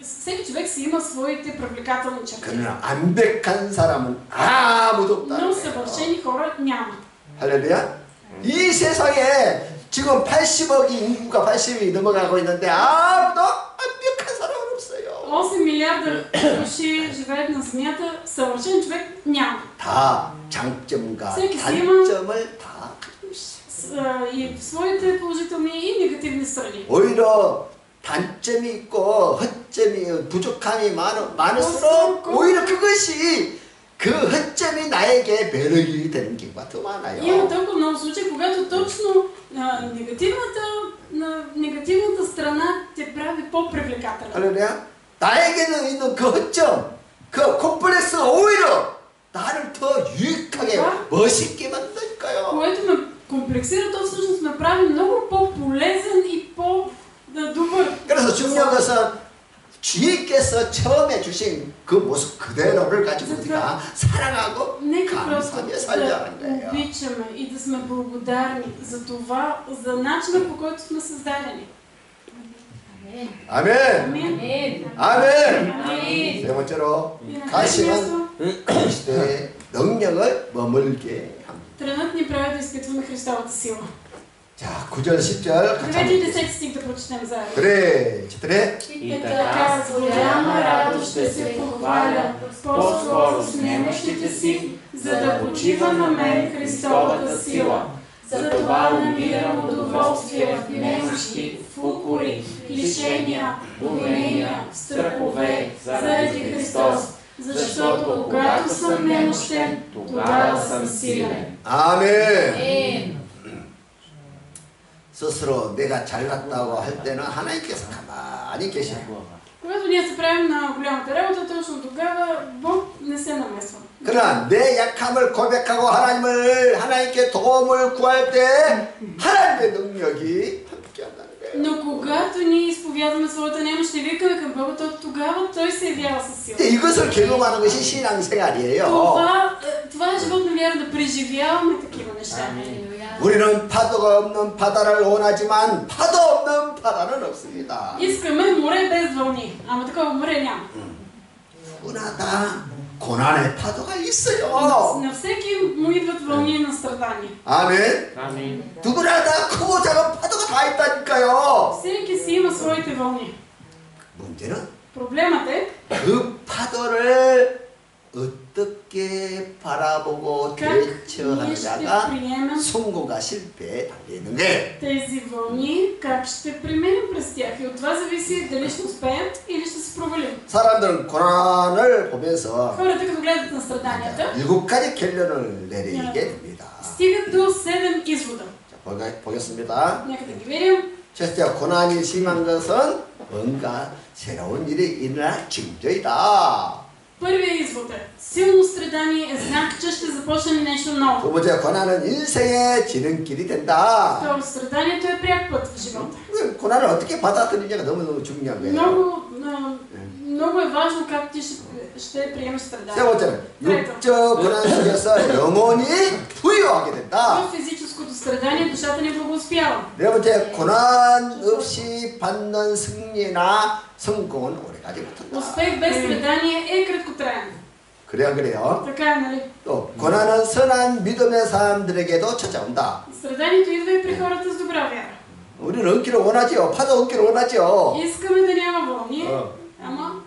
всеки човек си има своите привлекателни черти. 그러나 완벽한 사람은 아무도 없다. Но съвършени хора няма. 할렐루야. 이 세상에 지금 80억이 인구가 80이 넘어가고 있는데 아무도 완벽한 사람은 없어요. 8 милиарда души живеят на Земята, съвършен човек няма. 다 장점과 всеки си има 단점을 다 가지고 있어요. и своите положителни и негативни страни. 오히려 단점이 있고 허점이 부족함이 많을수록 오히려 그것이 그 허점이 나에게 매력이 되는 경우가 더 많아요. Има толкова много случаи, когато точно негативната страна те прави по-привлекателен. 할렐루야. 나에게는 있는 그 허점, 그 콤플렉스가 오히려 나를 더 유익하게 멋있게 만들까요? Което ме комплексира, то всъщност ме прави много по-полезен и по-добър. 그래서 중요한 것은 주님께서 처음에 주신 그 모습 그대로를 가지고 우리가 사랑하고 Нека просто 감사하며 살자는 да 거예요. обичаме и да сме благодарни за това, за начина, по който сме създадени. 아멘. Амин. 아멘. Амин. 세 번째로 И на трето 가심은 място, 그리스도의 능력을 머물게 합니다. трънът ни прави да изпитваме Христовата сила. 자, 9절 10절 같이 9 и 한번 10 стих да прочетем заедно. 그래, четире. И така с голяма радост ще се похваля, по-скоро с немощите си, за да почива на мен Христовата сила. Затова намирам удоволствие в немощи, в укори, лишения, обвинения, страхове, заради Христос. Защото когато съм немощен, тогава съм силен. 아멘. 스스로 내가 잘났다고 할 때는 하나님께서 가만히 계시고 Когато ние се правим на голямата работа, точно тогава Бог не се намесва. 그러나 내 약함을 고백하고 하나님께 도움을 구할 때 하나님의 능력이 함께한다는 거예요. Но когато ние изповядваме своята немощ и викаме към Бога, то тогава Той се явява със сила. 이것을 경험하는 것이 신앙생활이에요. Това е живот на вяра, да преживяваме такива неща. 우리는 파도가 없는 바다를 원하지만 파도 없는 바다는 없습니다. Искаме море без вълни, ама такова море няма. 누구나다 고난의 파도가 있어요. На всеки му идват вълни на страдания. 아멘. 아멘. 누구나다 크고 작은 파도가 다 있다니까요. Всеки си има своите вълни. 문제는 Проблемът е 그 파도를 어떻게 바라보고 как ние ще 대처하느냐가 приемем 성공과 실패에 달려있는 거예요. тези вълни, как ще преминем през тях. И от това зависи дали ще успеем или ще се провалим. 사람들은 고난을 보면서 Хората, като гледат на страданията, 7가지 결론을 내리게 됩니다. стигат до 7 извода. 자, 보겠습니다. Нека да ги видим. 첫째, 고난이 심한 것은 뭔가 새로운 일이 일어날 징조이다. Първият извод е: силно страдание е знак, че ще започне нещо 두 ново. 번째, 고난은 인생의 지름길이 된다. Второ, страданието е пряк път в живота. 고난을 어떻게 받아들이냐가 너무너무 중요한 거예요. Много е важно как ти ще приемеш 세 страданието. 번째는 육적 고난 속에서 영혼이 부유하게 된다. В физическото страдание душата ни благоуспява. 네 번째, 고난 없이 받는 승리나 성공은 오래가지 못한다. Успех без страдание е краткотраен. 그래야 그래요. Така е, нали? 또 고난은 선한 믿음의 사람들에게도 찾아온다. Страданието идва и при хората с добра вяра. 우리는 얻기를 원하죠. 파도 얻기를 원하죠. Искаме да няма вълни, ама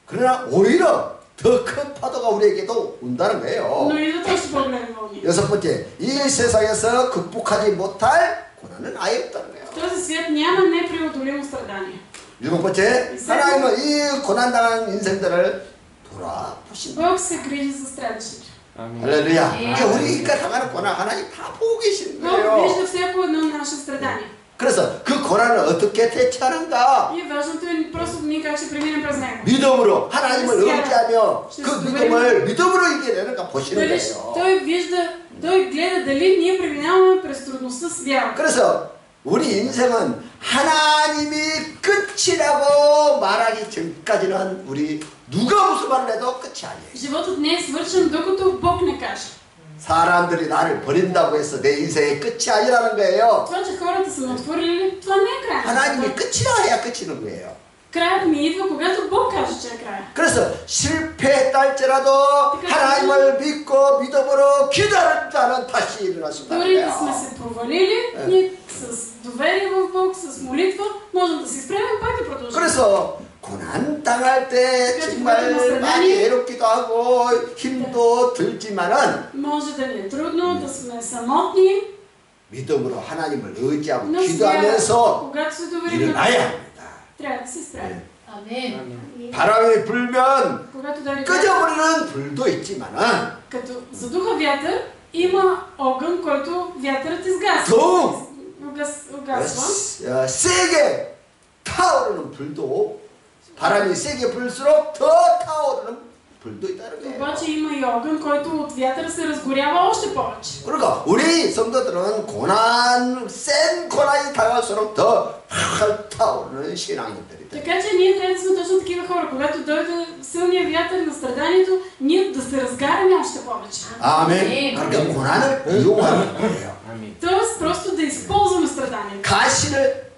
그러나 오히려 더 큰 파도가 우리에게도 온다는 거예요. но идват още по-големи вълни. 여섯 번째, 이 세상에서 극복하지 못할 고난은 아예 없다는 거예요. В този свят няма непреодолимо страдание. 일곱 번째, 하나님은 이 고난당한 인생들을 돌아보신다. Бог се грижи за страдащите. 아멘. 할렐루야. 이게 우리가 당하는 고난 하나님 다 보고 계시는 Бог 거예요. вижда всяко едно наше страдание. 그래서 그 고난을 어떻게 대처하는가? И важното е просто ние как ще преминем през него. 믿음으로 하나님을 의지하며 그 믿음을 믿음으로 이겨내는가 보시는 Дали 거예요. той вижда, той гледа дали ние преминаваме през трудността с вяра. 그래서 우리 인생은 하나님이 끝이라고 말하기 전까지는 우리 누가 무슨 말을 해도 끝이 아니에요. Животът не е свършен, докато Бог не каже. 사람들이 나를 버린다고 해서 내 인생의 끝이 아니라는 거예요. Това, че хората са ме отхвърлили, това не е края. 하나님이 끝이라 해야 끝이는 거예요. Краят ми идва, когато Бог каже, че е края. 그래서 실패했다 할지라도 하나님을 믿고 믿음으로 기다리는 자는 다시 일어나신다는 Дори да сме 거예요. се провалили, ние с доверие в Бог, с молитва, можем да се изправим пак и продължим. 그래서 고난 당할 때 정말 많이 외롭기도 하고 힘도 들지만은 Може да ни е трудно, да сме самотни, 믿음으로 하나님을 의지하고 но сега, 기도하면서 когато се доверим на 일어나야 Бог, 합니다. трябва да се изправим. 아멘. 바람이 불면 Когато дойде 꺼져버리는 불도 있지만은 като задуха вятър, има огън, който вятърът изгасва. 더 Угасва. 세게 타오르는 불도 바람이 세게 불수록 더 타오르는 불도 있다는 거예요. Обаче има и огън, който от вятъра се разгорява още повече. 그러니까 우리 성도들은 센 고난이 다가올수록 더 타오르는 신앙인들이 돼. Така че ние трябва да сме точно такива хора. Когато дойде силния вятър на страданието, ние да се разгаряме още повече. 아멘. 그러니까 고난을 이용하는 거예요. Тоест просто да използваме страданието. 가시를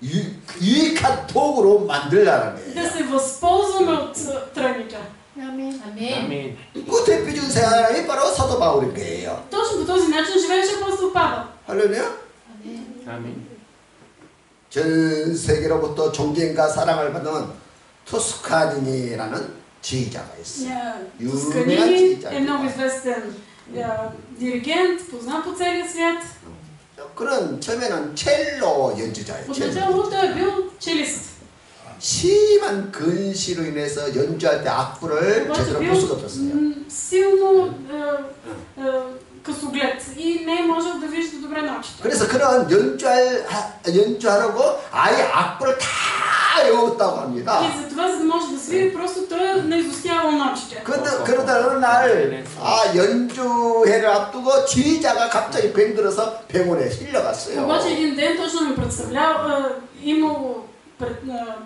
유익한 도구로 만들라는 Да 거예요. се възползваме от тръника. 아멘. 그 대표적인 사람이 바로 사도 바울인 거예요. Точно по този начин живееше апостол Павел. 할렐루야. 아멘. 전 세계로부터 존경과 사랑을 받는 토스카니니라는 지휘자가 있어요. Тосканини е много известен диригент, познат по целия свят. 그는 처음에는 첼로 연주자예요. Отначало той е бил челист. 심한 근시로 인해서 연주할 때 악보를 Обаче 제대로 볼 бил 수가 없었어요. силно късоглед и не е можел да вижда добре нотите. 그래서 그는 연주하려고 아예 악보를 다 외웠다고 합니다. И затова, за да може да свири, просто той не изостявал нотите. 그러다 어느 날 연주회를 앞두고 지휘자가 갑자기 병들어서 병원에 실려갔어요. Обаче един ден точно ми представлял, имало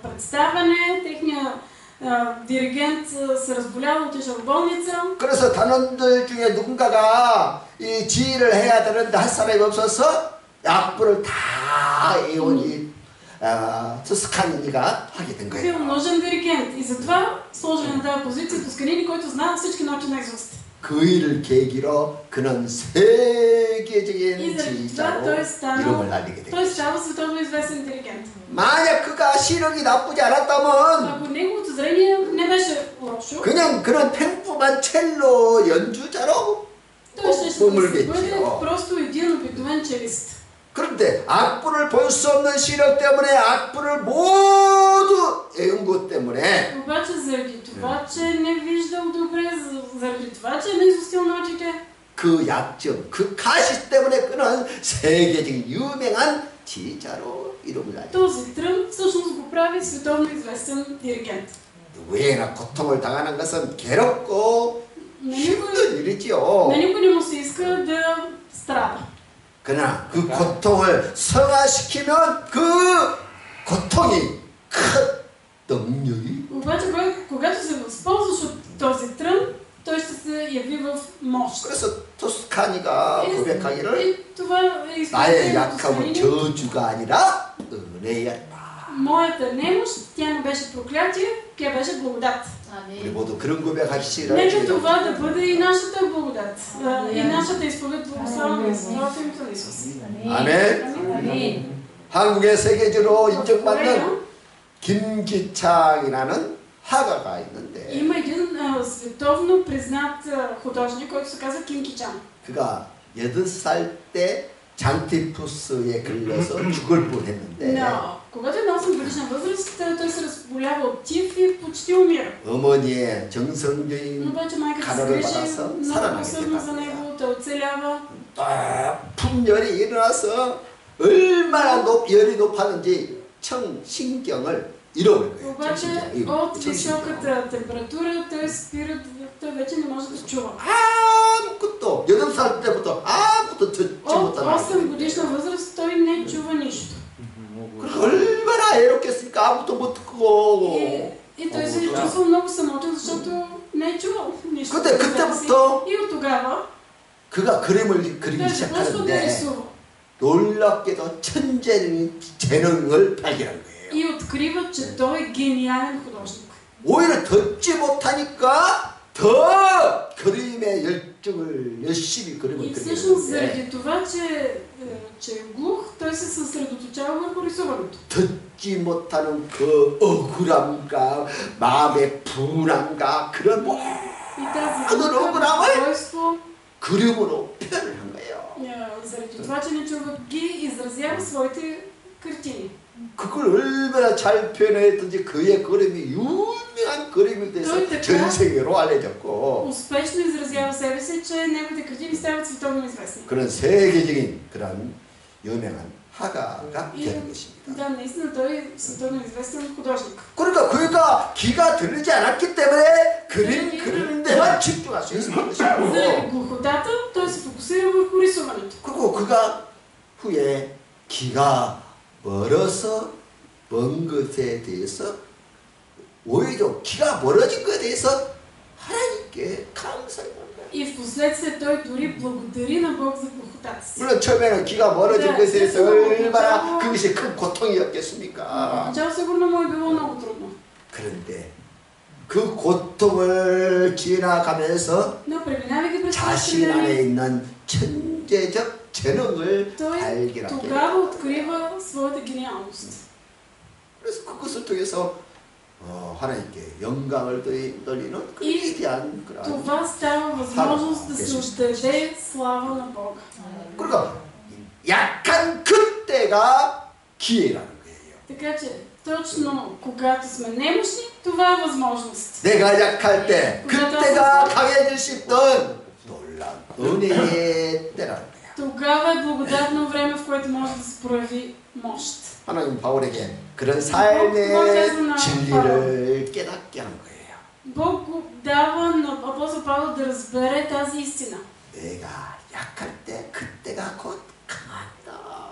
представяне, техния диригент се разболял, отишъл в болница. 그래서 단원들 중에 누군가가 이 지휘를 해야 되는데 할 사람이 없어서 악보를 다 외운 이 토스카니니가 하게 된 Бил 거예요. нужен диригент и затова сложили на тази позиция Тосканини, който знае всички ноти на изуст. 그 일을 계기로 그는 세계적인 И заради това 지휘자로 이름을 날리게 된 той 거예요. става световно известен диригент. 만약 그가 시력이 나쁘지 않았다면 Ако неговото зрение не беше лошо, 그냥 그런 평범한 첼로 연주자로 той ще се бъде 머물겠지요. просто един обикновен челист. 그런데 악보를 볼 수 없는 시력 때문에 악보를 모두 외운 것 때문에 Обаче заради това, че не виждал добре, заради това, че не изустил нотите, 그 약점, 그 가시 때문에 그는 세계적인 유명한 지휘자로 이름을 날려. този трън всъщност го прави световно известен диригент. 누구에나 고통을 당하는 것은 괴롭고 На 힘든 일이지요. никой не му се иска да страда. 그러나 그 고통을 성화시키면 그 고통이 큰 능력이 Обаче, когато се възползваш от този трън, той ще се яви в мощ. 그래서 토스카니가 고백하기를 И това е 나의 изключение на 약함은 Тосканини. 저주가 아니라 은혜였다. Моята немощ, тя не беше проклятие, тя беше благодат. 우리 모두 그런 고백하시기를 Нека това да бъде и нашата благодат, и нашата изповед благословена в името на Исус. 아멘. 아멘. 한국의 세계적으로 인정받는 Корея 김기창이라는 화가가 있는데 има един световно признат художник, който се казва Ким Кичан. 그가 8살 때 잔티푸스에 걸려서 죽을 뻔했는데 Но когато е на 8 годишна възраст, той се разболява от тиф и почти умира. 어머니의 Но 정성적인 обаче майката се 간호를 грижи 받아서 много 살아나게 усърдно за 됐답니다. него, той оцелява. 풍열이 일어나서 얼마나 열이 높았는지 청신경을 잃어버린 거예요. Обаче от високата температура той спира, той вече не може да чува. 아무것도 8살 때부터 아무것도 듣지 От 못하는 8 годишна възраст той не чува нищо. 얼마나 애롭겠습니까? 아무것도 못 듣고. И той се е чувствал много самотен, защото не е чувал нищо. 근데 그때부터 И от тогава 그가 그림을 그리기 той започва да 시작하는데 рисува. 놀랍게도 천재 재능을 발견한 거예요. И открива, че той е гениален художник. 오히려 듣지 못하니까 더 그림의 열정을 열심히 그림을 И всъщност 그리는데 заради това, че е глух, той се съсредоточава върху рисуването. 듣지 못하는 그 억울함과 마음의 분함과 그런 И тази 모든 глуха, 억울함을 безпокойство, 그림으로 표현을 한 거예요. заради това, че не чува, ги изразява в своите картини. 그걸 얼마나 잘 표현했든지 그의 그림이 유명한 그림이 돼서 той така 전 세계로 알려졌고 успешно изразява себе си, че неговите картини стават световно известни. 그런 세계적인 그런 유명한 화가가 И 되는 것입니다. да, наистина той е световно известен художник. 그러니까 그가 기가 들리지 않았기 때문에 그림 그리는 데만 집중할 수 있는 Заради 것이고 глухотата той се фокусира върху рисуването. 그리고 그가 후에 기가 멀어서 먼 것에 대해서 오히려 기가 멀어진 것에 대해서 하나님께 감사를 합니다. И в последствие той дори благодари на Бог за глухотата си. 물론 처음에는 기가 멀어진 네, 것에 대해서 얼마나 그렇죠. 그것이 큰 고통이었겠습니까? Начало сигурно му е било много трудно. 그런데 그 고통을 지나가면서 Но преминавайки през 자신 това 안에 време, 있는 천재적 재능을 той 발견하게 тогава 됩니다. открива своята гениалност. 그래서 그것을 통해서 하나님께 영광을 돌리는 그에 대한 그런 Това става възможност да се отдаде слава на Бога. 그러니까 약한 그때가 기회라는 거예요. Така че, точно когато сме немощни, това е възможност. 내가 약할 때 그때가 강해질 수 있던 놀라운 은혜의 때라는 거야. Тогава е благодатно време, в което може да се прояви мощ. 하나님 바울에게 그런 삶의 진리를 깨닫게 한 거예요. Бог го дава на апостол Павел да разбере тази истина. 내가 약할 때 그때가 곧 강하다.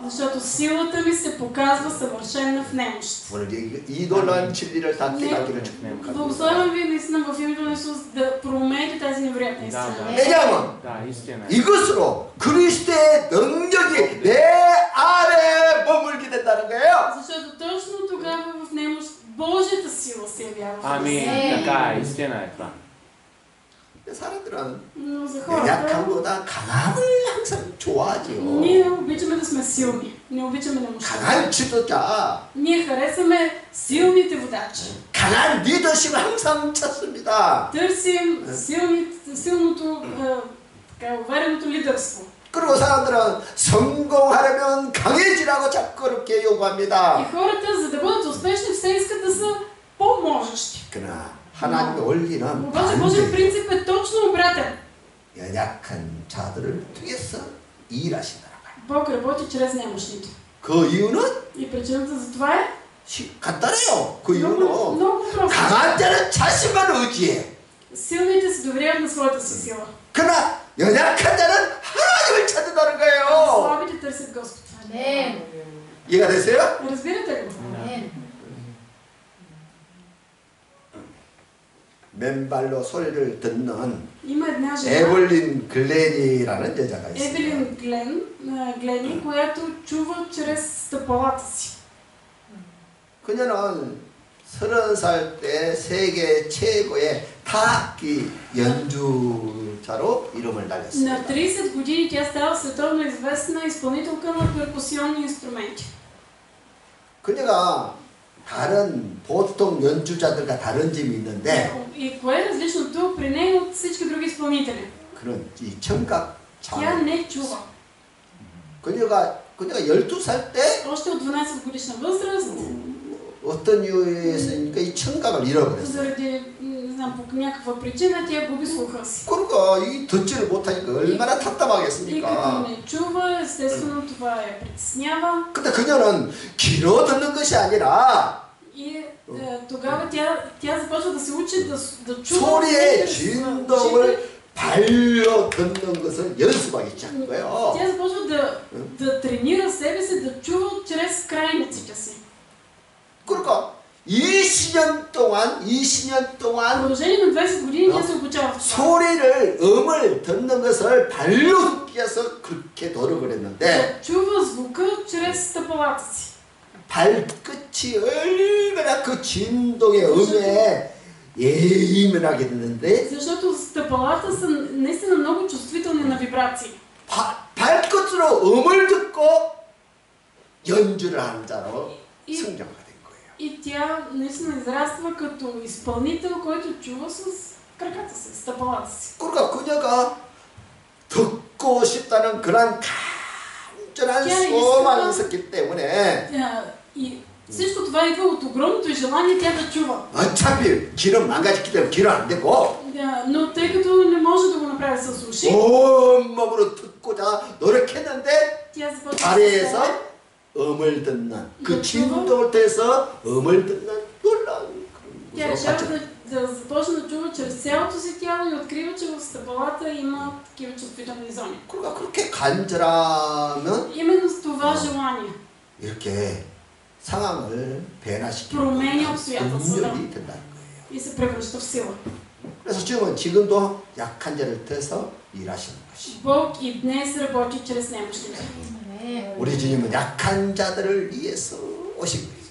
Защото силата ми се показва съвършена в немощ. 오늘 이 놀라운 진리를 다 깨닫기를 축복합니다. Благословям ви наистина в името на Исус да промените тази невероятна истина. 왜냐하면 Да, истина. 이것으로 그리스도의 능력이 내 안에 머물게 된다는 거예요. Защото точно тогава в немощ Божията сила се явява. в нас. Амин. Така, истина е това. 사람들은 Но за хората, 약함보다 강함을 항상 좋아하죠. ние обичаме да сме силни. Не обичаме немощта. 강한 지도자, Ние харесваме силните водачи. 강한 리더십을 항상 찾습니다. Търсим силното, така, увереното лидерство. 그리고 사람들은 성공하려면 강해지라고 자꾸 그렇게 И 요구합니다. хората, за да бъдат успешни, все искат да са по-можещи. 그러나 하나님의 원리는 Обаче Божият 반대. принцип е точно обратен. 연약한 자들을 통해서 일하시더라고요. Бог работи чрез немощните. 그 이유는 И причината за това е 간단해요. 그 много, 이유는 много просто. 강한 자는 자신만 의지해. Силните се доверяват на своята си сила. 그러나 연약한 자는 하나님을 찾는다는 거예요. Слабите търсят Господ. Амин. 이해가 되세요? Разбирате ли го? Амин. 맨발로 소리를 듣는 Има една жена, 에블린 글렌이라는 여자가 있어요. Евелин Глени, която чува чрез стъпалата си. 그녀는 30살 때 세계 최고의 타악기 연주자로 이름을 На 날렸습니다. 30 години тя става световно известна изпълнителка на перкусионни инструменти. 그녀가 다른 보통 연주자들과 다른 점이 있는데 И кое е различното при нея от всички други изпълнители? 그런 이 청각 Тя 장애. не чува. 그녀가 12살 때 Още от 12 годишна възраст, 어떤 이유에서니까 이 청각을 잃어버렸어요. заради, не знам, по някаква причина, тя губи слуха си. 그러니까 이 듣지를 못하니까 얼마나 И като 답답하겠습니까? не чува, естествено това я притеснява. 근데 그녀는 귀로 듣는 것이 아니라 И тогава тя започва да се учи да чува 소리의 чрез ушите. 진동을 발로 듣는 것을 연습하기 시작한 거예요. Тя започва да тренира себе си, да чува чрез крайниците си. 그러니까 20년 동안 20년 В 동안 продължение на 20 години ние се обучаваме в това. 소리를 음을 듣는 것을 발로 듣기 위해서 그렇게 노력을 했는데 Да чува звука чрез стъпалата си. 발끝이 얼마나 그 진동의 음에 예민하게 됐는데 Защото стъпалата са наистина много чувствителни на вибрации. 발끝으로 음을 듣고 연주를 하는 자로 성장하게 된 거예요. И тя наистина израства като изпълнител, който чува с краката си, стъпалата си. 그러니까 그녀가 듣고 싶다는 그런 간절한 소망이 있었기 때문에 И всичко това идва от огромното и желание тя да чува. 어차피 귀는 망가졌기 때문에 귀는 안 되고 Но тъй като не може да го направи с уши, 온몸으로 듣고자 노력했는데 тя започва 아래에서 음을 듣는 그 진동을 통해서 음을 듣는 놀라운 тя 그런 решава 것을 да започне да чува чрез цялото си тяло и открива, че в стъпалата има такива чувствителни зони. 그러니까 그렇게 간절하면 Именно с това желание 이렇게 상황을 변화시키는 променя обстоятелствата 능력이 된다는 거예요. и се превръща в сила. 그래서 지금도 약한 자를 통해서 일하시는 것이. Бог и днес работи чрез немощните. 우리 주님은 약한 자들을 위해서 오신 거예요.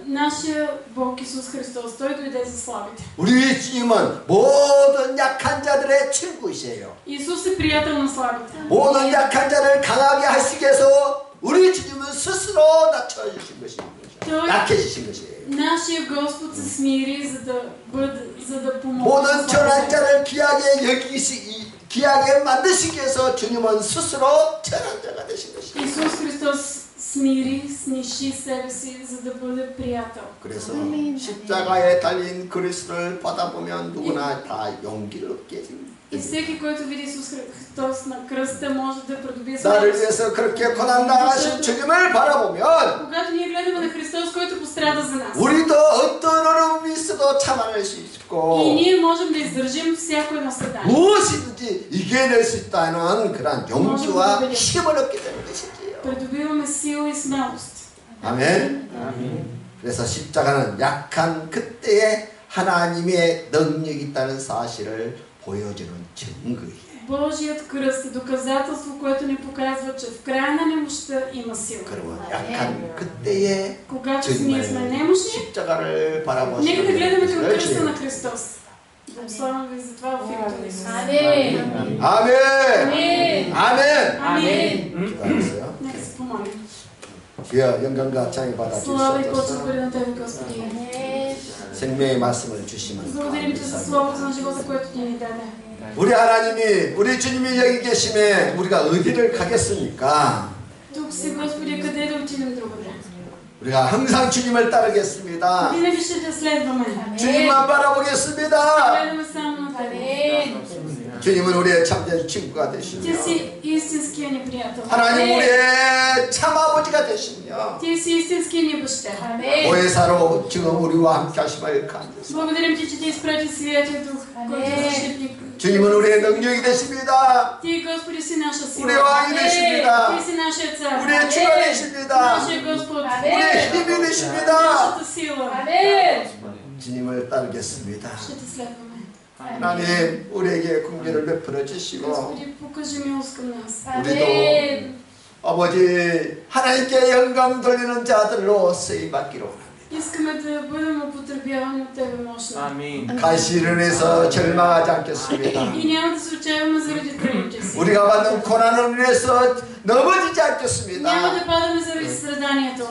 Нашия Бог Исус Христос, Той дойде за слабите. 우리 주님은 모든 약한 자들의 친구이세요. Исус е приятел на слабите. 모든 약한 자를 강하게 하시기 위해서 우리 주님은 스스로 낮춰주신 것입니다. 약해지신 것이에요. Нашия Господ се смири, за да помогне. 모든 천한 자를 귀하게 만드시기 위해서 주님은 스스로 천한 자가 되신 것입니다. Исус Христос смири, сниши себе си, за да бъде приятел. 그래서 십자가에 달린 그리스도를 받아보면 누구나 다 용기를 얻게 됩니다. И всеки, който види Исус Христос на кръста, може да придобие 나를 смелост. 위해서 그렇게 고난당하신 주님을 바라보면 Когато ние гледаме на Христос, който пострада за нас, 우리도 어떤 어려움이 있어도 참아낼 수 и 있고 ние можем да издържим всяко едно страдание. 무엇이든지 이겨낼 수 있다는 그런 용기와 힘을 얻게 되는 것이지요. Придобиваме сила и смелост. 아멘. 그래서 십자가는 약한 그때에 하나님의 능력이 있다는 사실을 보여주는 증거예요. Божият кръст е доказателство, което ни показва, че в края на немощта има сила. 그러면 약한 그때에 Когато ние сме немощни, 십자가를 нека да 바라보시는 гледаме към 것을 кръста на 주님. Христос. Благославям ви за това в името на Исус. 아멘. 아멘. 아멘. Амин. 기도하세요. Нека се помолим. 주여 영광과 찬양 Слава и почет 받아주시옵소서. бъде на Тебе, Господи. 생명의 말씀을 주시면 Благодарим Ти за Словото на живота, което Ти ни даде. 우리 하나님이 우리 주님이 여기 계심에 우리가 어디를 가겠습니까? Тук си, Господи, къде да отидем другаде? 우리가 항상 주님을 따르겠습니다. Винаги ще Те следваме. 주님만 바라보겠습니다. Гледаме само на Тебе. 주님은 우리의 참된 친구가 Ти 되시며 си истинския ни приятел. 하나님 우리의 참아버지가 되시며 Ти си истинския ни баща. 보혜사로 지금 우리와 함께 하심을 감사합니다. Благодарим Ти, че Ти изпрати Святия Дух, който е защитник. 주님은 우리의 능력이 되십니다. Ти, Господи, си наша сила. 우리의 왕이 되십니다. Ти си нашия цар. 우리의 주가 되십니다. Нашия Господ. 우리의 힘이 되십니다. Нашата сила. 주님을 따르겠습니다. Ще Те следваме. 하나님 우리에게 긍휼을 베풀어 주시고 Господи, покажи милост към нас. 우리도 아버지 하나님께 영광 돌리는 자들로 쓰임받기로 합니다. Искаме да бъдем употребявани от Тебе мощно. Амин. 가시를 인해서 절망하지 않겠습니다. И няма да се отчаяваме заради трудните си. 우리가 받는 고난을 인해서 넘어지지 Няма 않겠습니다. да падаме заради страданието.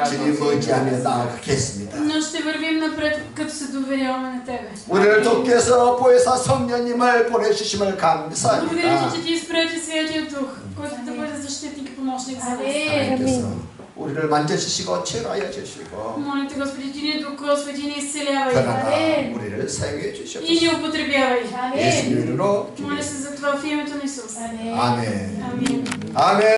주님 의지하며 나아가겠습니다. Но ще вървим напред, като се доверяваме на Тебе. 우리를 돕기 위해서 보혜사 성령님을 보내주심을 Благодарим 감사합니다. Ти, че Ти изпрати Святия Дух, който да бъде защитник и помощник за нас. 하나님께서 우리를 만져주시고 치료하여 주시고 Молим Те, Господи, Ти ни докосвай, Ти ни изцелявай 그러나 우리를 사용해 и ни 주시옵소서. употребявай. 예수님 이름으로 Моля се за това в името на Исус. 아멘. Амин. 아멘.